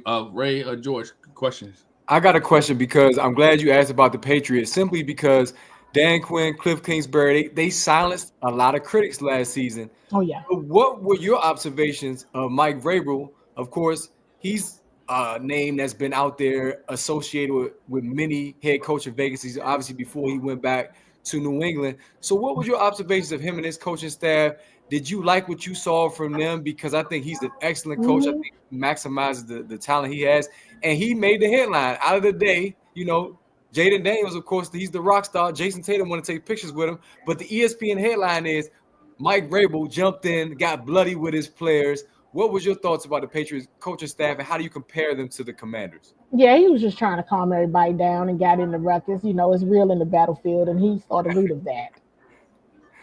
George, questions? I got a question because I'm glad you asked about the Patriots simply because Dan Quinn, Cliff Kingsbury, they silenced a lot of critics last season. Oh, yeah. But what were your observations of Mike Vrabel? Of course, he's a name that's been out there associated with many head coaching vacancies, obviously before he went back to New England. So what were your observations of him and his coaching staff? Did you like what you saw from them? Because I think he's an excellent coach. I think he maximizes the talent he has. And he made the headline out of the day, Jaden Daniels, of course, he's the rock star. Jason Tatum want to take pictures with him. But the ESPN headline is Mike Vrabel jumped in, got bloody with his players. What was your thoughts about the Patriots coaching staff, and how do you compare them to the Commanders? Yeah, he was just trying to calm everybody down and got in the ruckus. It's real in the battlefield, and he saw the root of that.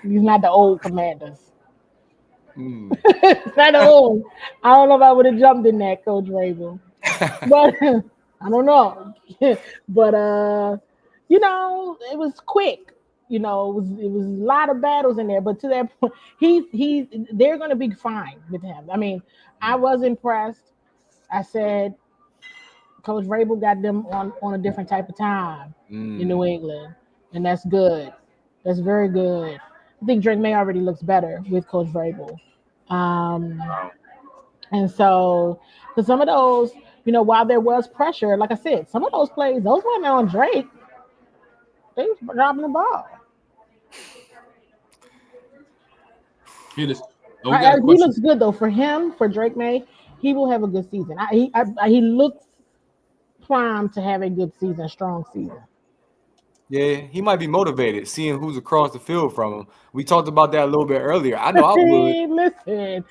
He's not the old Commanders. It's not the old. I don't know if I would have jumped in that, Coach Vrabel. But I don't know. But it was quick. It was a lot of battles in there. But to that point, they're gonna be fine with him. I mean, I was impressed. I said Coach Vrabel got them on a different type of time in New England. And that's good. That's very good. I think Drake May already looks better with Coach Vrabel. And so for some of those, while there was pressure, like I said, some of those plays, those weren't on Drake. They were dropping the ball. He looks good though. For him, for Drake May, he will have a good season. He looks primed to have a good season, strong season. Yeah, he might be motivated seeing who's across the field from him. We talked about that a little bit earlier. I know I would. Listen.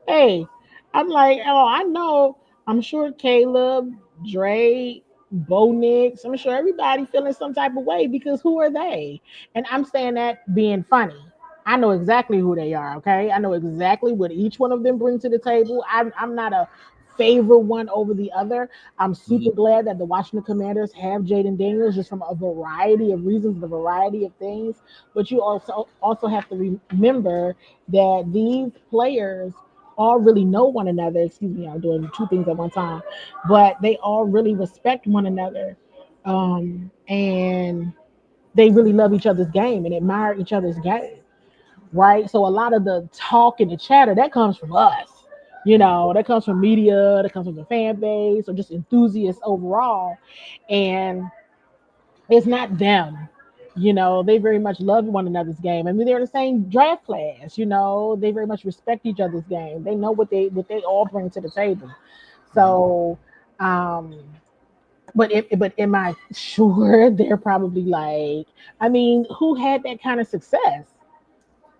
Hey, I'm like, I know. I'm sure Caleb, Dre, Bo Nix, I'm sure everybody feeling some type of way because who are they? And I'm saying that being funny. I know exactly who they are, okay? I know exactly what each one of them bring to the table. I'm not a favor one over the other. I'm super glad that the Washington Commanders have Jaden Daniels just from a variety of reasons, a variety of things. But you also have to remember that these players all really know one another. Excuse me, I'm doing two things at one time. But they all really respect one another. And they really love each other's game and admire each other's game. Right? So a lot of the talk and the chatter, that comes from us. That comes from media, that comes from the fan base, or just enthusiasts overall. And it's not them. They very much love one another's game. I mean, they're in the same draft class, they very much respect each other's game. They know what they all bring to the table. So But am I sure they're probably like, I mean, who had that kind of success?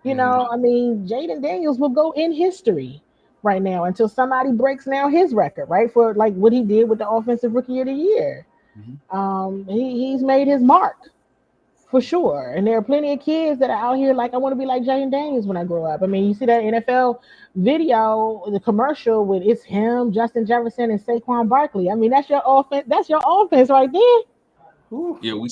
I mean, Jaden Daniels will go in history right now until somebody breaks now his record, right? For like what he did with the offensive rookie of the year. He's made his mark for sure. And there are plenty of kids that are out here like, I want to be like Jaden Daniels when I grow up. I mean, you see that NFL video, the commercial with it's him, Justin Jefferson, and Saquon Barkley. I mean, that's your offense. That's your offense right there. Ooh. Yeah, we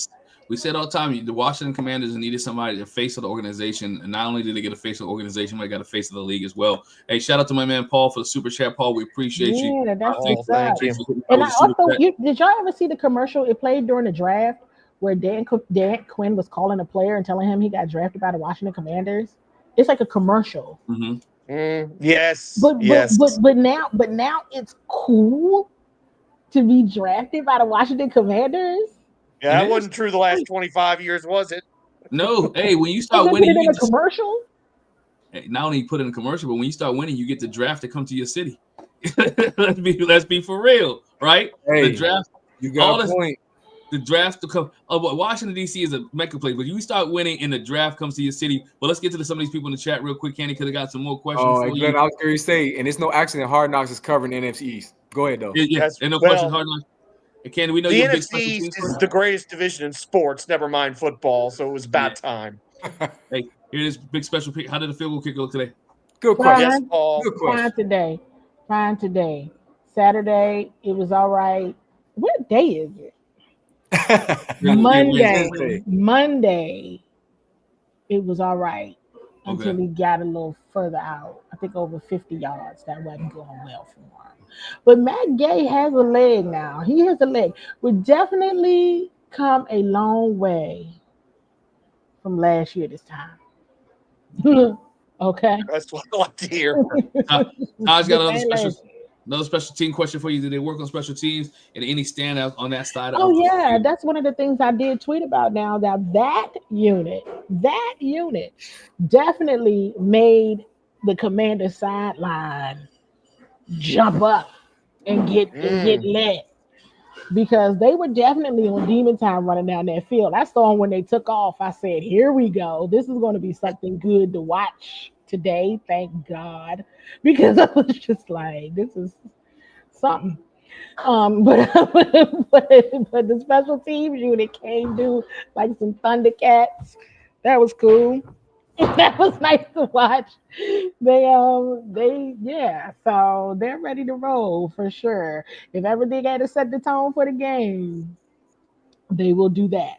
said all the time the Washington Commanders needed somebody to face of the organization, and not only did they get a face of the organization, but they got a face of the league as well. Hey, shout out to my man Paul for the super chat, Paul. We appreciate you. Yeah, that's thank you. And I also, did y'all ever see the commercial? It played during the draft where Dan Quinn was calling a player and telling him he got drafted by the Washington Commanders. It's like a commercial. Yes, but now it's cool to be drafted by the Washington Commanders. Yeah, that wasn't true the last 25 years, was it? No. Hey, when you start winning, you get a commercial. Not only put in a commercial, but when you start winning, you get the draft to come to your city. let's be for real, right? Hey, the draft, you got a point. The draft to come. Washington D.C. is a mecca place, but you start winning and the draft comes to your city. But let's get to some of these people in the chat real quick. Candi could have got some more questions. Oh, Glenn, I was going to say, and it's no accident. Hard Knocks is covering the NFC East. Go ahead though. Yeah, and no question. Hard Knocks. Candi, we know the you're NFC East is the greatest division in sports. Never mind football. So it was about time. Hey, here it is. Big special pick. How did the field goal kick go today? Good question. Yes, Paul. Good question. Fine today. Saturday, it was all right. What day is it? Monday, it was all right until he got a little further out. I think over 50 yards. That wasn't going well for him. But Matt Gay has a leg now. He has a leg. We've definitely come a long way from last year this time. Okay. That's what I like to hear. Todd's got another special team question for you. Did they work on special teams and any standouts on that side? Yeah, that's one of the things I did tweet about now. That unit definitely made the Commander sideline jump up and get lit because they were definitely on demon time running down that field. I saw them when they took off. I said, "Here we go. This is going to be something good to watch today." Thank God, because I was just like, "This is something." But the special teams unit came do like some Thundercats. That was cool. That was nice to watch. So they're ready to roll for sure. If ever they got to set the tone for the game, they will do that.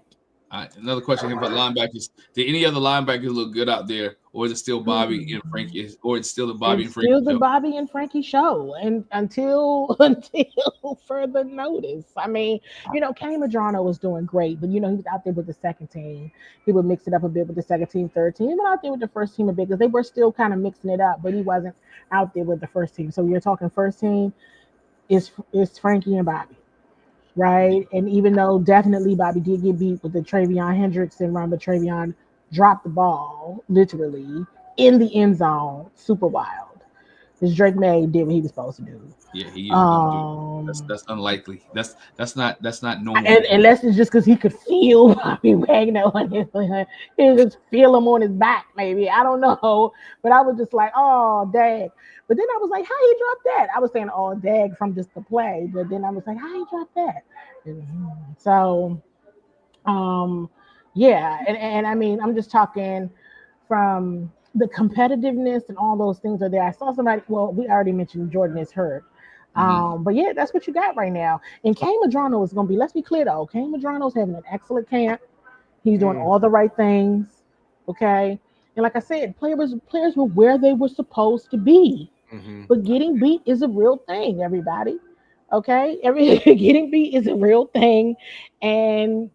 Another question here about linebackers. Did any other linebackers look good out there, or is it still Bobby and Frankie? Or it's still the Bobby and Frankie show? Still the Bobby and Frankie show, and until further notice. I mean, Kenny Madrano was doing great, but he was out there with the second team. He would mix it up a bit with the second team, third team. He went out there with the first team a bit because they were still kind of mixing it up, but he wasn't out there with the first team. So you're talking first team is Frankie and Bobby. Right, and even though definitely Bobby did get beat with the Travion Hendrickson run, but Travion dropped the ball literally in the end zone, super wild. Because Drake May did what he was supposed to do. Yeah, he that's unlikely. That's not normal. And unless it's just because he could feel Bobby Wagner on his, he could just feel him on his back, maybe. I don't know, but I was just like, oh dang. But then I was like, how he dropped that? I was saying, oh, dag from just the play. But then I was like, how he dropped that? So, yeah. And I mean, I'm just talking from the competitiveness and all those things are there. I saw somebody, well, we already mentioned Jordan is hurt. But yeah, that's what you got right now. And Kane Madrano is going to be, let's be clear though, Kane Madrano's having an excellent camp. He's doing all the right things. Okay. And like I said, players were where they were supposed to be. But getting beat is a real thing, everybody. Okay, getting beat is a real thing, and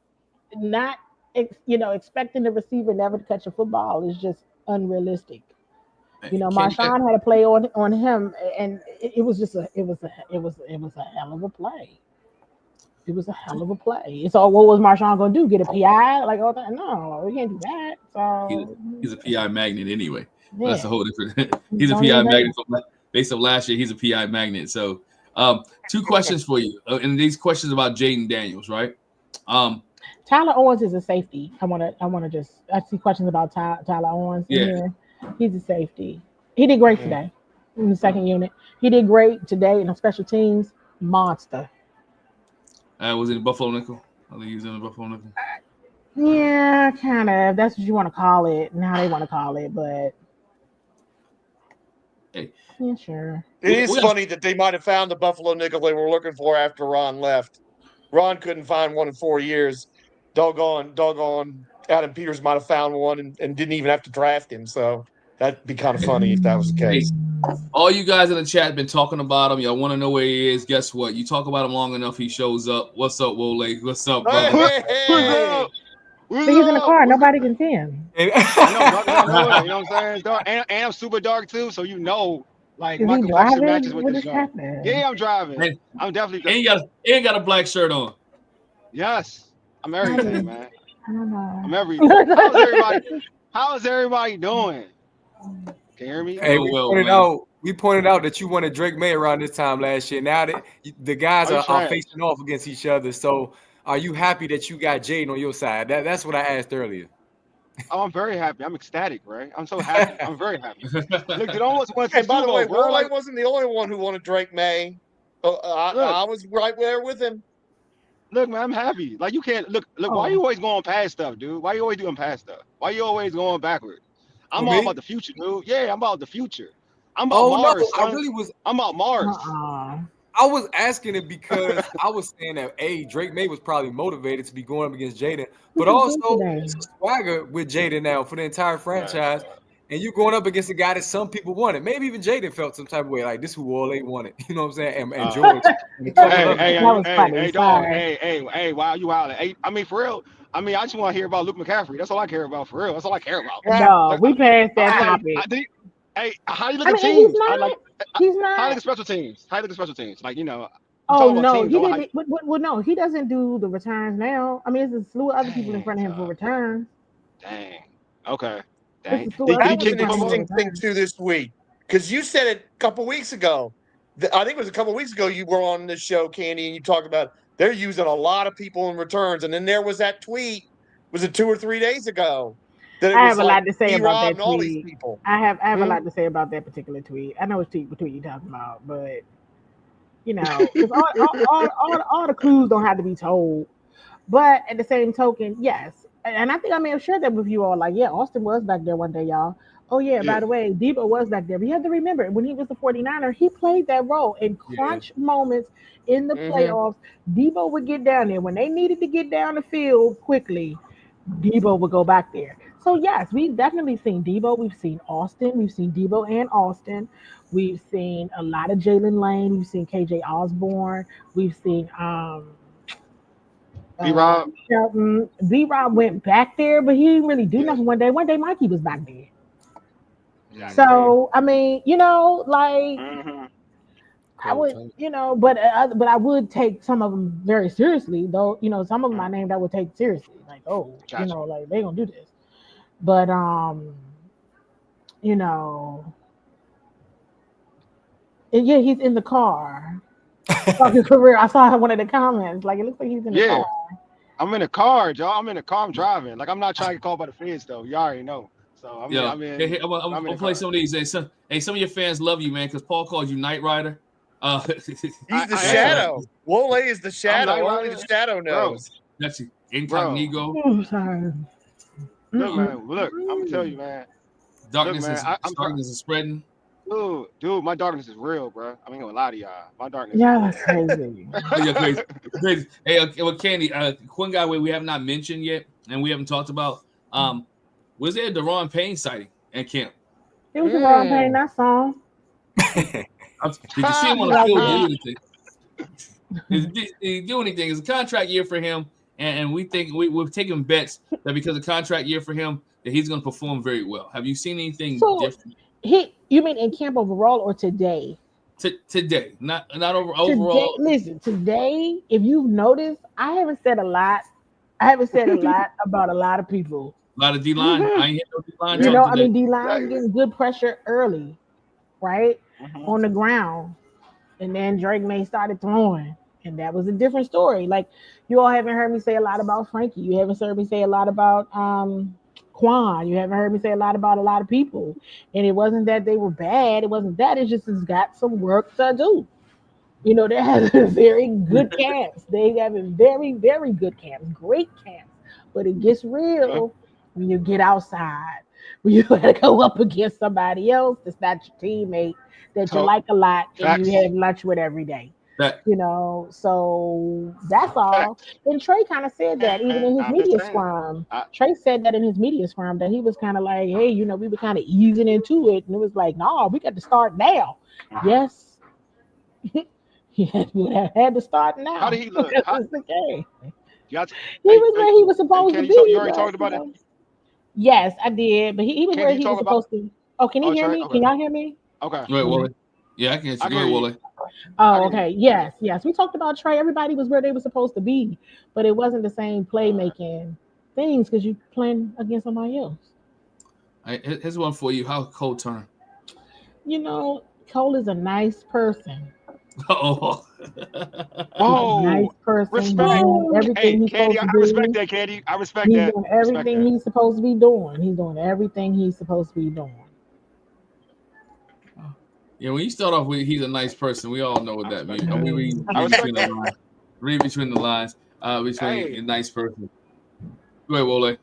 not expecting the receiver never to catch a football is just unrealistic. Marshawn had a play on him, and it was a hell of a play. It was a hell of a play. So what was Marshawn going to do? Get a PI? Like, oh no, we can't do that. So he's a PI magnet anyway. Yeah. That's a whole different. He's a PI magnet based on last year. He's a PI magnet. So Two questions for you, and these questions about Jaden Daniels, right? Tyler Owens is a safety. I see questions about Tyler Owens in here. He's a safety. He did great today in the second unit. He did great today in the special teams. Monster. Was it Buffalo nickel? I think he was in the Buffalo nickel. Yeah, kind of. That's what you want to call it, and how they want to call it, but yeah, sure. It is funny that they might have found the Buffalo nickel they were looking for after Ron left. Ron couldn't find one in 4 years. Doggone Adam Peters might have found one and didn't even have to draft him. So that'd be kind of funny if that was the case. All you guys in the chat have been talking about him. Y'all want to know where he is. Guess what? You talk about him long enough, he shows up. What's up, Wole? What's up, brother? Hey. He's in the car. Nobody can see him. I know, you know what I'm saying? And I'm super dark too, so like my complexion matches with the show. Yeah, I'm driving. Man, I'm definitely. Ain't got a black shirt on. Yes, I'm everything, man. I don't know. I'm everything. How's everybody doing? Can you hear me? Hey, we pointed out that you wanted Drake May around this time last year. Now that the guys are facing off against each other, so are you happy that you got Jaden on your side? That's what I asked earlier. Oh, I'm very happy. I'm ecstatic, right? I'm so happy. I'm very happy. Look, it almost went to Hey, by the way, bro. Wole wasn't the only one who wanted Drake May. I was right there with him. Look, man, I'm happy. Like you can't look. Why you always going past stuff, dude? Why you always doing past stuff? Why you always going backward? I'm all about the future, dude. Yeah, I'm about the future. I'm about Mars. No, I really was. I'm about Mars. I was asking it because I was saying that Drake May was probably motivated to be going up against Jaden, but also it's a swagger with Jaden now for the entire franchise. Right. And you're going up against a guy that some people wanted. Maybe even Jaden felt some type of way, like this who Wole wanted. You know what I'm saying? And George. Hey, wow, you out. Hey, I mean, for real. I mean, I just want to hear about Luke McCaffrey. That's all I care about, for real. That's all I care about. No, we passed that topic. Hey, how you look at teams? He's not. How you look at special teams? Like, you know. Oh no, he didn't. Well, no, he doesn't do the returns now. I mean, there's a slew of other people in front of him for returns. Dang. Okay. That was an interesting thing too this week, because you said it a couple weeks ago. I think it was a couple weeks ago you were on this show, Candi, and you talked about they're using a lot of people in returns, and then there was that tweet. Was it 2 or 3 days ago? I have a lot to say about that tweet. I have a lot to say about that particular tweet. I know which tweet you're talking about, but you know, all the clues don't have to be told. But at the same token, yes. And I think I may have shared that with you all. Like, yeah, Austin was back there one day, y'all. Oh, yeah, by the way, Debo was back there. But you have to remember, when he was the 49er, he played that role in crunch moments in the playoffs. Debo would get down there. When they needed to get down the field quickly, Debo would go back there. So, yes, we've definitely seen Debo. We've seen Austin. We've seen Debo and Austin. We've seen a lot of Jalen Lane. We've seen KJ Osborne. We've seen B-Rob. B-Rob went back there, but he didn't really do nothing one day. One day, Mikey was back there. Yeah, so, I mean, you know, like, I would, you know, but I would take some of them very seriously, though. You know, some of them I named I would take seriously. Like, you know, like, they gonna do this. But, you know, and yeah, he's in the car. Talking career. I saw one of the comments. Like, it looks like he's in the car. I'm in the car, y'all. I'm in the car. I'm driving. Like, I'm not trying to get called by the feds, though. You already know. So I'm in. I'm gonna play some of these. Some of your fans love you, man, because Paul calls you Knight Rider. He's the shadow. Wole is the shadow. Only the shadow knows. That's incognito. Oh, sorry. Look, man. Look, I'm gonna tell you, man. Darkness is spreading. Dude, my darkness is real, bro. I ain't gonna lie to y'all. My darkness. Yeah, that's crazy. Crazy. Hey, Candi, one guy we have not mentioned yet, and we haven't talked about. Was there a Deron Payne sighting at camp? It was Deron Payne. That song. Did you see him on the field do anything? Did he do anything? It's a contract year for him, and we think we're taking bets that because of contract year for him, that he's going to perform very well. Have you seen anything different? You mean in camp overall or today? Today, not overall. Today, if you've noticed, I haven't said a lot about a lot of people. A lot of D-line. I ain't hit no D-line. You know, today. I mean, D-line getting good pressure early, right? On the ground. And then Drake May started throwing. And that was a different story. Like, you all haven't heard me say a lot about Frankie. You haven't heard me say a lot about Quan. You haven't heard me say a lot about a lot of people. And it wasn't that they were bad. It wasn't that. It just has got some work to do. You know, they have very good camps. They have very, very good camps, great camps. But it gets real when you get outside, when you got to go up against somebody else that's not your teammate, that you like a lot, and you have lunch with every day. You know, so that's all. And Trey kind of said that even in his media scrum. Trey said that in his media scrum that he was kind of like, hey, you know, we were kind of easing into it. And it was like, no, we got to start now. Yes. He had to start now. How did he look? That's the game. He was where he was supposed to be. You already talked about it? Yes, I did. But he was where he was supposed to. Oh, can he hear me? Can y'all hear me? Okay. Wait, Wally. Yeah, I can hear you. Go ahead, Wally. Oh, okay. Yes. We talked about Trey. Everybody was where they were supposed to be, but it wasn't the same playmaking things because you playing against somebody else. Here's one for you. How Cole Turner? You know, Cole is a nice person. Oh, nice person. Respect. Everything he's Candi, supposed to respect that, Candi. I respect that. He's doing everything he's supposed to be doing. He's doing everything he's supposed to be doing. Yeah, when you start off with he's a nice person, we all know what that means. We read between the lines. Read between the lines. Between a nice person. Go ahead, Wole.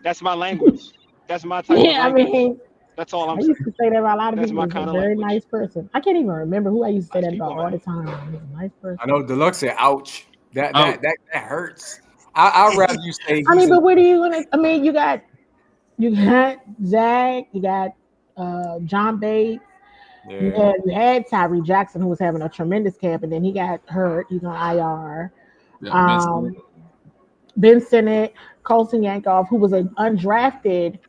That's my language. That's my type of language. I mean, that's all I'm saying. I used to say that about a lot of people. He's a very language. Nice person. I can't even remember who I used to say that about all the time. He's a nice person. I know Deluxe said, "Ouch, that hurts." I'd rather you say. I mean, but what are you gonna? I mean, you got Zach, you got John Bates. Yeah. You had Tyree Jackson, who was having a tremendous camp, and then he got hurt. He's on IR. Yeah, Ben Sinnott, Colson Yankoff, who was an undrafted.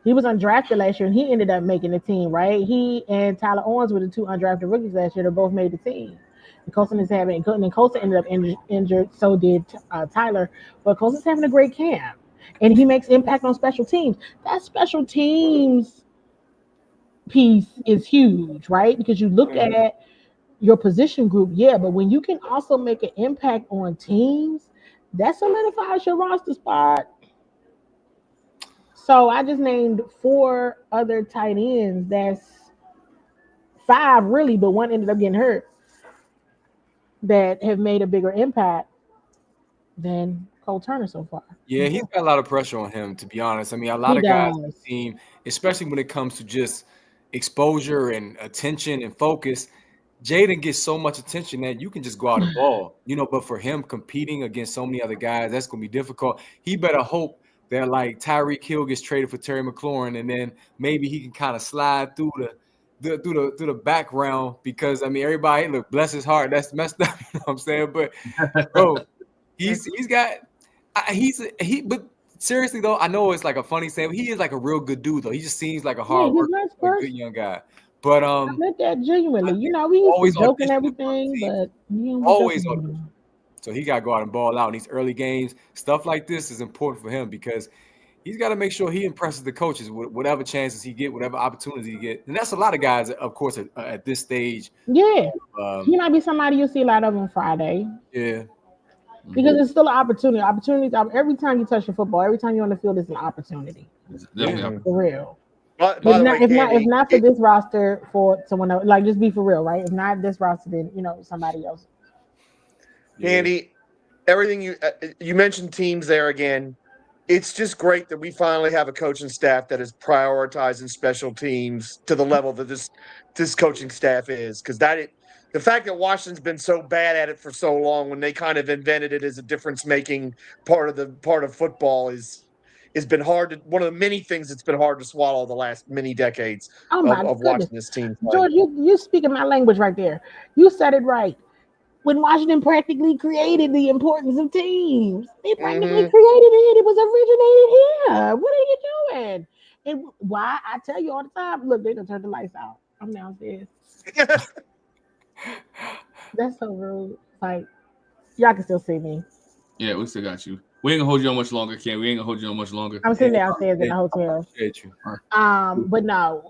He was undrafted last year, and he ended up making the team, right? He and Tyler Owens were the two undrafted rookies last year. They both made the team. And Colson ended up injured. So did Tyler. But Colson's having a great camp, and he makes impact on special teams. That special teams piece is huge, right? Because you look at your position group, but when you can also make an impact on teams, that solidifies your roster spot. So I just named 4 other tight ends. That's 5 really, but one ended up getting hurt, that have made a bigger impact than Cole Turner so far. Yeah, he's got a lot of pressure on him, to be honest. I mean, a lot of guys on the team, especially when it comes to just exposure and attention and focus, Jaden gets so much attention that you can just go out and ball, but for him competing against so many other guys, that's going to be difficult. He better hope that like Tyreek Hill gets traded for Terry McLaurin, and then maybe he can kind of slide through the background, because I mean, everybody, look, bless his heart, that's messed up, you know what I'm saying? But bro, but seriously though, I know it's like a funny saying, but he is like a real good dude though. He just seems like a hard worker, good young guy. But I meant that genuinely. We used to joke and everything, but always on. So he got to go out and ball out in these early games. Stuff like this is important for him because he's got to make sure he impresses the coaches with whatever chances he get, whatever opportunities he get. And that's a lot of guys, of course, at this stage. Yeah. He might be somebody you'll see a lot of on Friday. Yeah. Because it's still an opportunity. Every time you touch the football, every time you're on the field, it's an opportunity. Definitely. For real. If not for this roster, for someone else, like, just be for real, right? If not this roster, then somebody else. Candi, everything you mentioned teams there again. It's just great that we finally have a coaching staff that is prioritizing special teams to the level that this coaching staff is. Because the fact that Washington's been so bad at it for so long, when they kind of invented it as a difference-making part of football, has been hard. One of the many things that's been hard to swallow the last many decades of watching this team play. George, you speaking my language right there. You said it right. When Washington practically created the importance of teams, they practically created it. It was originated here. What are you doing? And why? I tell you all the time. Look, they done turned the lights out. I'm downstairs. That's so rude. Like, y'all can still see me. Yeah, we still got you. We ain't gonna hold you on much longer, Ken. We ain't gonna hold you on much longer. I'm sitting downstairs in the hotel. Appreciate you. But no.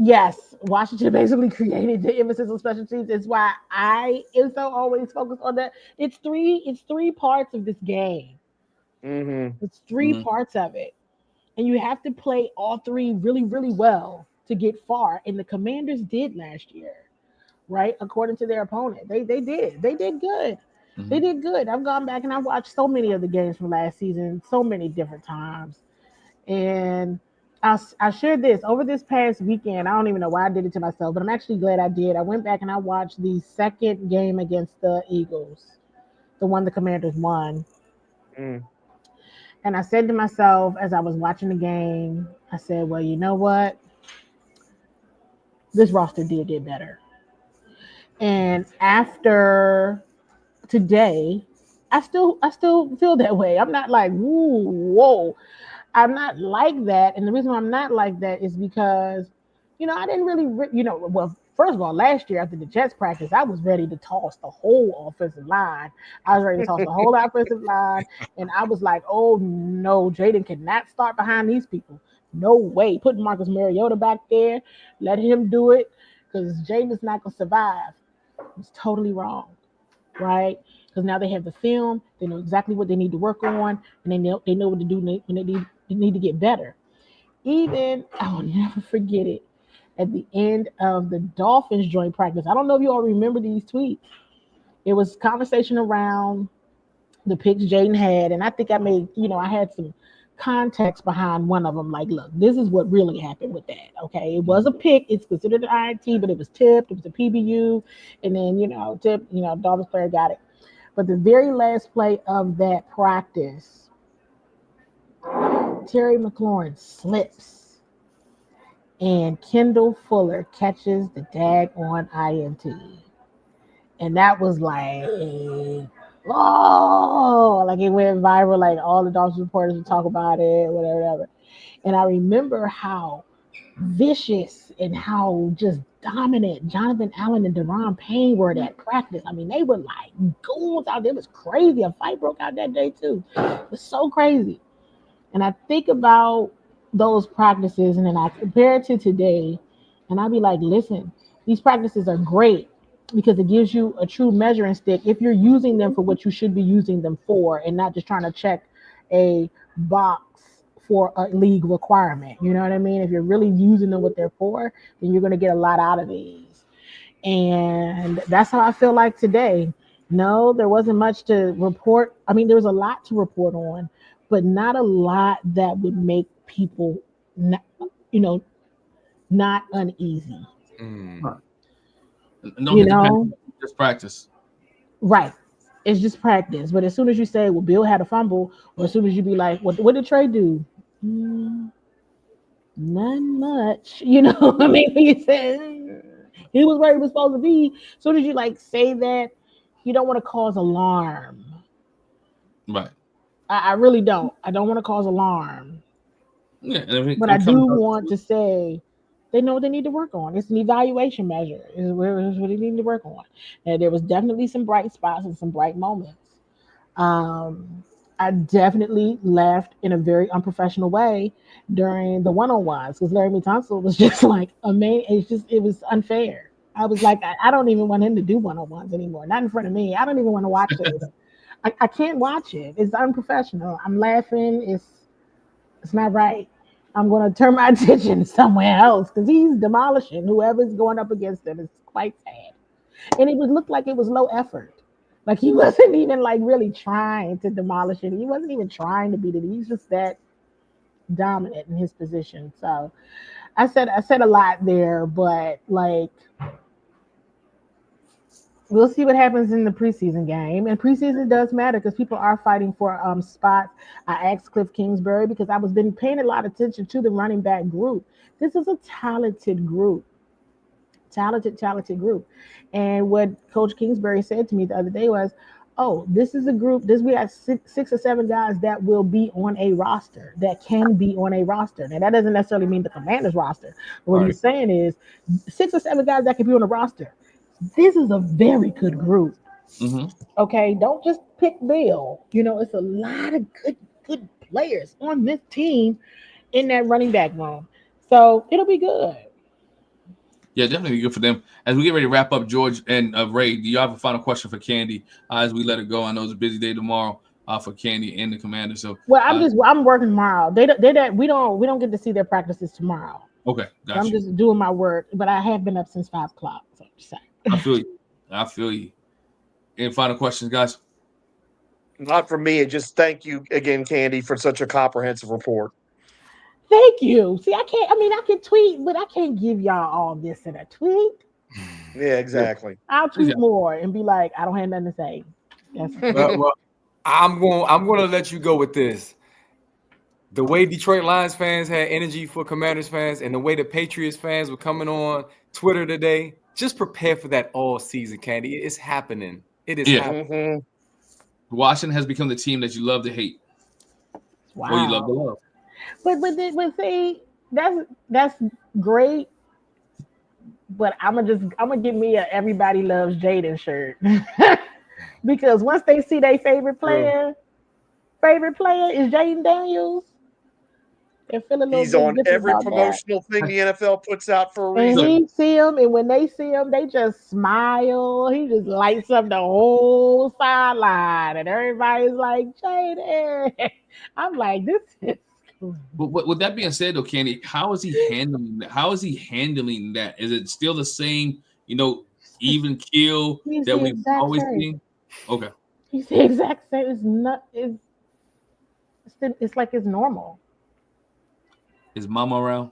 Yes, Washington basically created the emphasis on special teams. It's why I am so always focused on that. It's three parts of this game. Mm-hmm. It's 3 parts of it. And you have to play all three really, really well to get far. And the Commanders did last year, right? According to their opponent. They did. They did good. They Mhm. did good. I've gone back and I've watched so many of the games from last season, so many different times. And I shared this over this past weekend. I don't even know why I did it to myself, but I'm actually glad I did. I went back and I watched the second game against the Eagles, the one the Commanders won. Mm. And I said to myself as I was watching the game, I said, well, you know what? This roster did get better. And after today, I still feel that way. I'm not like, woo, whoa. I'm not like that. And the reason why I'm not like that is because, I didn't really, well, first of all, last year after the Jets practice, I was ready to toss the whole offensive line. I was ready to toss the whole offensive line. And I was like, oh no, Jaden cannot start behind these people. No way. Putting Marcus Mariota back there, let him do it because Jaden is not going to survive. It's totally wrong, right? Because now they have the film, they know exactly what they need to work on, and they know what to do when they need to get better. Even I will never forget it at the end of the Dolphins joint practice. I don't know if you all remember these tweets. It was conversation around the picks Jaden had, and I think I had some context behind one of them. Like, look, this is what really happened with that. Okay, it was a pick. It's considered an INT, but it was tipped. It was a PBU, and then tip. Dolphins player got it. But the very last play of that practice, Terry McLaurin slips, and Kendall Fuller catches the daggone INT, and that was like, oh, like it went viral. Like all the Dolphins reporters would talk about it, whatever. And I remember how vicious and how just dominant Jonathan Allen and Deron Payne were at that practice. I mean, they were like goons out there. It was crazy. A fight broke out that day too. It was so crazy. And I think about those practices and then I compare it to today, and I'll be like, listen, these practices are great because it gives you a true measuring stick if you're using them for what you should be using them for and not just trying to check a box for a league requirement. You know what I mean? If you're really using them what they're for, then you're going to get a lot out of these. And that's how I feel like today. No, there wasn't much to report. I mean, there was a lot to report on, but not a lot that would make people, not, you know, not uneasy. Mm. No You need to panic. know, Just practice. right? It's just practice. But as soon as you say, "Well, Bill had a fumble," or as soon as you be like, "What did Trey do?" Not much. You know what I mean? When you say he was where he was supposed to be, as soon as you like say that, you don't want to cause alarm. Right. I really don't. I don't want to cause alarm. Yeah. And if But I it comes do up want to say they know what they need to work on. It's an evaluation measure. Is what they need to work on. And there was definitely some bright spots and some bright moments. Um, I definitely laughed in a very unprofessional way during the one-on-ones because Larry Tunsil was just like amazing. It was unfair. I was like, I don't even want him to do one-on-ones anymore. Not in front of me. I don't even want to watch this. I can't watch it. It's unprofessional. I'm laughing. It's not right. I'm going to turn my attention somewhere else because he's demolishing whoever's going up against him. It's quite sad. And it would look like it was low effort. Like he wasn't even like really trying to demolish it. He wasn't even trying to beat it. He's just that dominant in his position. So I said a lot there, but like we'll see what happens in the preseason game. And preseason does matter because people are fighting for spots. I asked Cliff Kingsbury because I was been paying a lot of attention to the running back group. This is a talented group. Talented group. And what Coach Kingsbury said to me the other day was, "Oh, this is a group. We have six or seven guys that will be on a roster, that can be on a roster. Now that doesn't necessarily mean the Commanders roster. But what Right. he's saying is 6 or 7 guys that can be on a roster. This is a very good group. Mm-hmm. Okay, don't just pick Bill. It's a lot of good players on this team in that running back room. So it'll be good. Yeah, definitely good for them. As we get ready to wrap up, George and Ray, do you have a final question for Candi as we let it go? I know it's a busy day tomorrow for Candi and the Commander. So, Well, I'm working tomorrow. We don't get to see their practices tomorrow. Okay, so I'm just doing my work, but I have been up since 5 o'clock. So I'm just saying. I feel you. Any final questions, guys? Not for me. Just thank you again, Candi, for such a comprehensive report. Thank you. See, I can tweet, but I can't give y'all all this in a tweet. Yeah, exactly. I'll tweet more and be like, I don't have nothing to say. Well, I'm going to let you go with this. The way Detroit Lions fans had energy for Commanders fans and the way the Patriots fans were coming on Twitter today, just prepare for that all season, Candi. It's happening. It is happening. Mm-hmm. Washington has become the team that you love to hate. Wow. Or you love to love. But see, that's great. But I'm gonna give me a everybody loves Jaden shirt. Because once they see their favorite player is Jaden Daniels, they feel a little He's on every promotional that. thing the NFL puts out for a reason. reason. And he see him, and when they see him, they just smile. He just lights up the whole sideline, and everybody's like, Jaden. I'm like, this is cool. But with that being said, though, Candi, how is he handling that? How is he handling that? Is it still the same, even keel that we've always seen? Okay. He's the exact same. It's like it's normal. Is Mama around?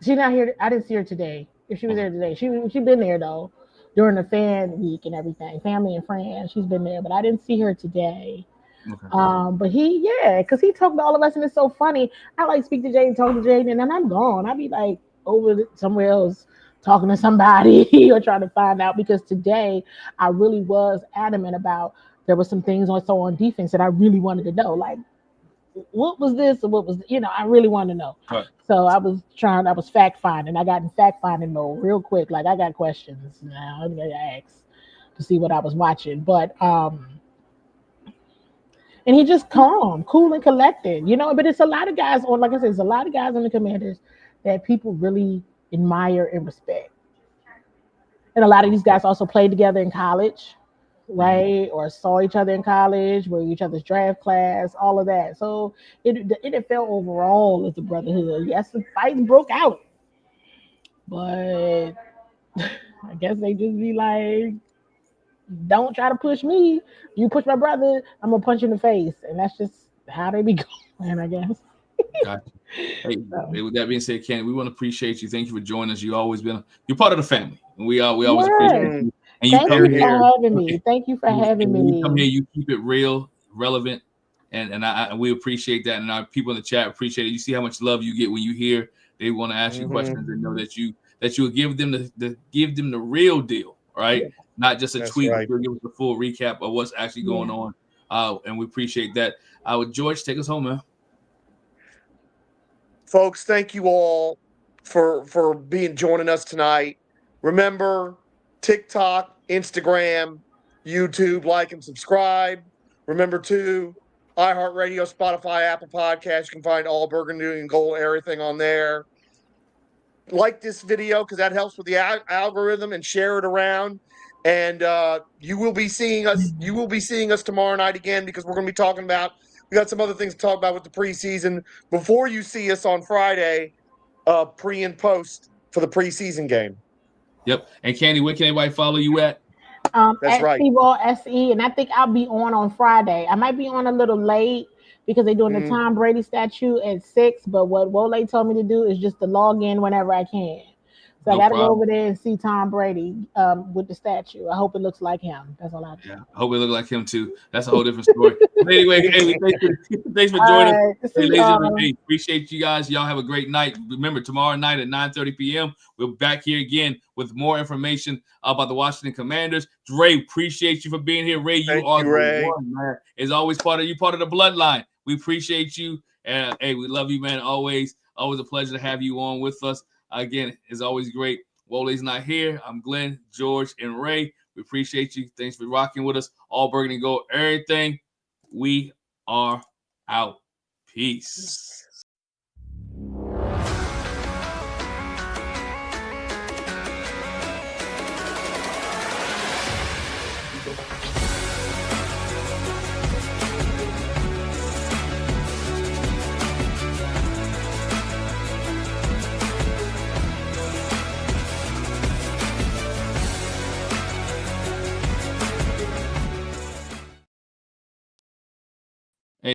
She's not here. I didn't see her today. If she was there today, she been there though during the fan week and everything, family and friends. She's been there, but I didn't see her today. Okay. But because he talked to all of us, and it's so funny. I like speak to Jaden, talk to Jaden, and then I'm gone. I'll be like over somewhere else talking to somebody or trying to find out, because today I really was adamant about there were some things also on defense that I really wanted to know, like what was this or what was, I really wanted to know. Right. So I was fact finding. I got in fact finding mode real quick. Like I got questions now. I'm gonna ask to see what I was watching, but and he just calm, cool, and collected, But it's a lot of guys on, like I said, there's a lot of guys on the Commanders that people really admire and respect. And a lot of these guys also played together in college, right? Or saw each other in college, were each other's draft class, all of that. So it felt overall as a brotherhood. Yes, the fights broke out, but I guess they just be like, don't try to push me. You push my brother, I'm gonna punch you in the face, and that's just how they be going, I guess. Gotcha. Hey, with that being said, Candi, we want to appreciate you. Thank you for joining us. You're part of the family, and we always appreciate you. And Thank you for having me. Thank you for having me. You come here, you keep it real, relevant, and we appreciate that. And our people in the chat appreciate it. You see how much love you get when you hear they want to ask you questions and know that you'll give them the real deal, right? Yeah. Not just a tweet, but you'll give us a full recap of what's actually going on. And we appreciate that. George, take us home, man. Folks, thank you all for joining us tonight. Remember, TikTok, Instagram, YouTube, like and subscribe. Remember, too, iHeartRadio, Spotify, Apple Podcasts. You can find all Burgundy and Gold, everything on there. Like this video because that helps with the algorithm, and share it around. And you will be seeing us. You will be seeing us tomorrow night again, because we're going to be talking about. We got some other things to talk about with the preseason before you see us on Friday, pre and post for the preseason game. Yep. And Candi, where can everybody follow you at? That's right. CWall SE, and I think I'll be on Friday. I might be on a little late because they're doing the Tom Brady statue at 6. But what Wole told me to do is just to log in whenever I can. So I got to go over there and see Tom Brady with the statue. I hope it looks like him. That's all I do. Yeah, I hope it looks like him too. That's a whole different story. But anyway, thanks for joining us. Hey, appreciate you guys. Y'all have a great night. Remember, tomorrow night at 9:30 p.m., we're back here again with more information about the Washington Commanders. Ray, appreciate you for being here. Ray, you are the one, man. It's always part of the bloodline. We appreciate you. And hey, we love you, man. Always a pleasure to have you on with us. Again, it's always great. Wole's not here. I'm Glenn, George, and Ray. We appreciate you. Thanks for rocking with us. All Burgundy Gold, everything. We are out. Peace.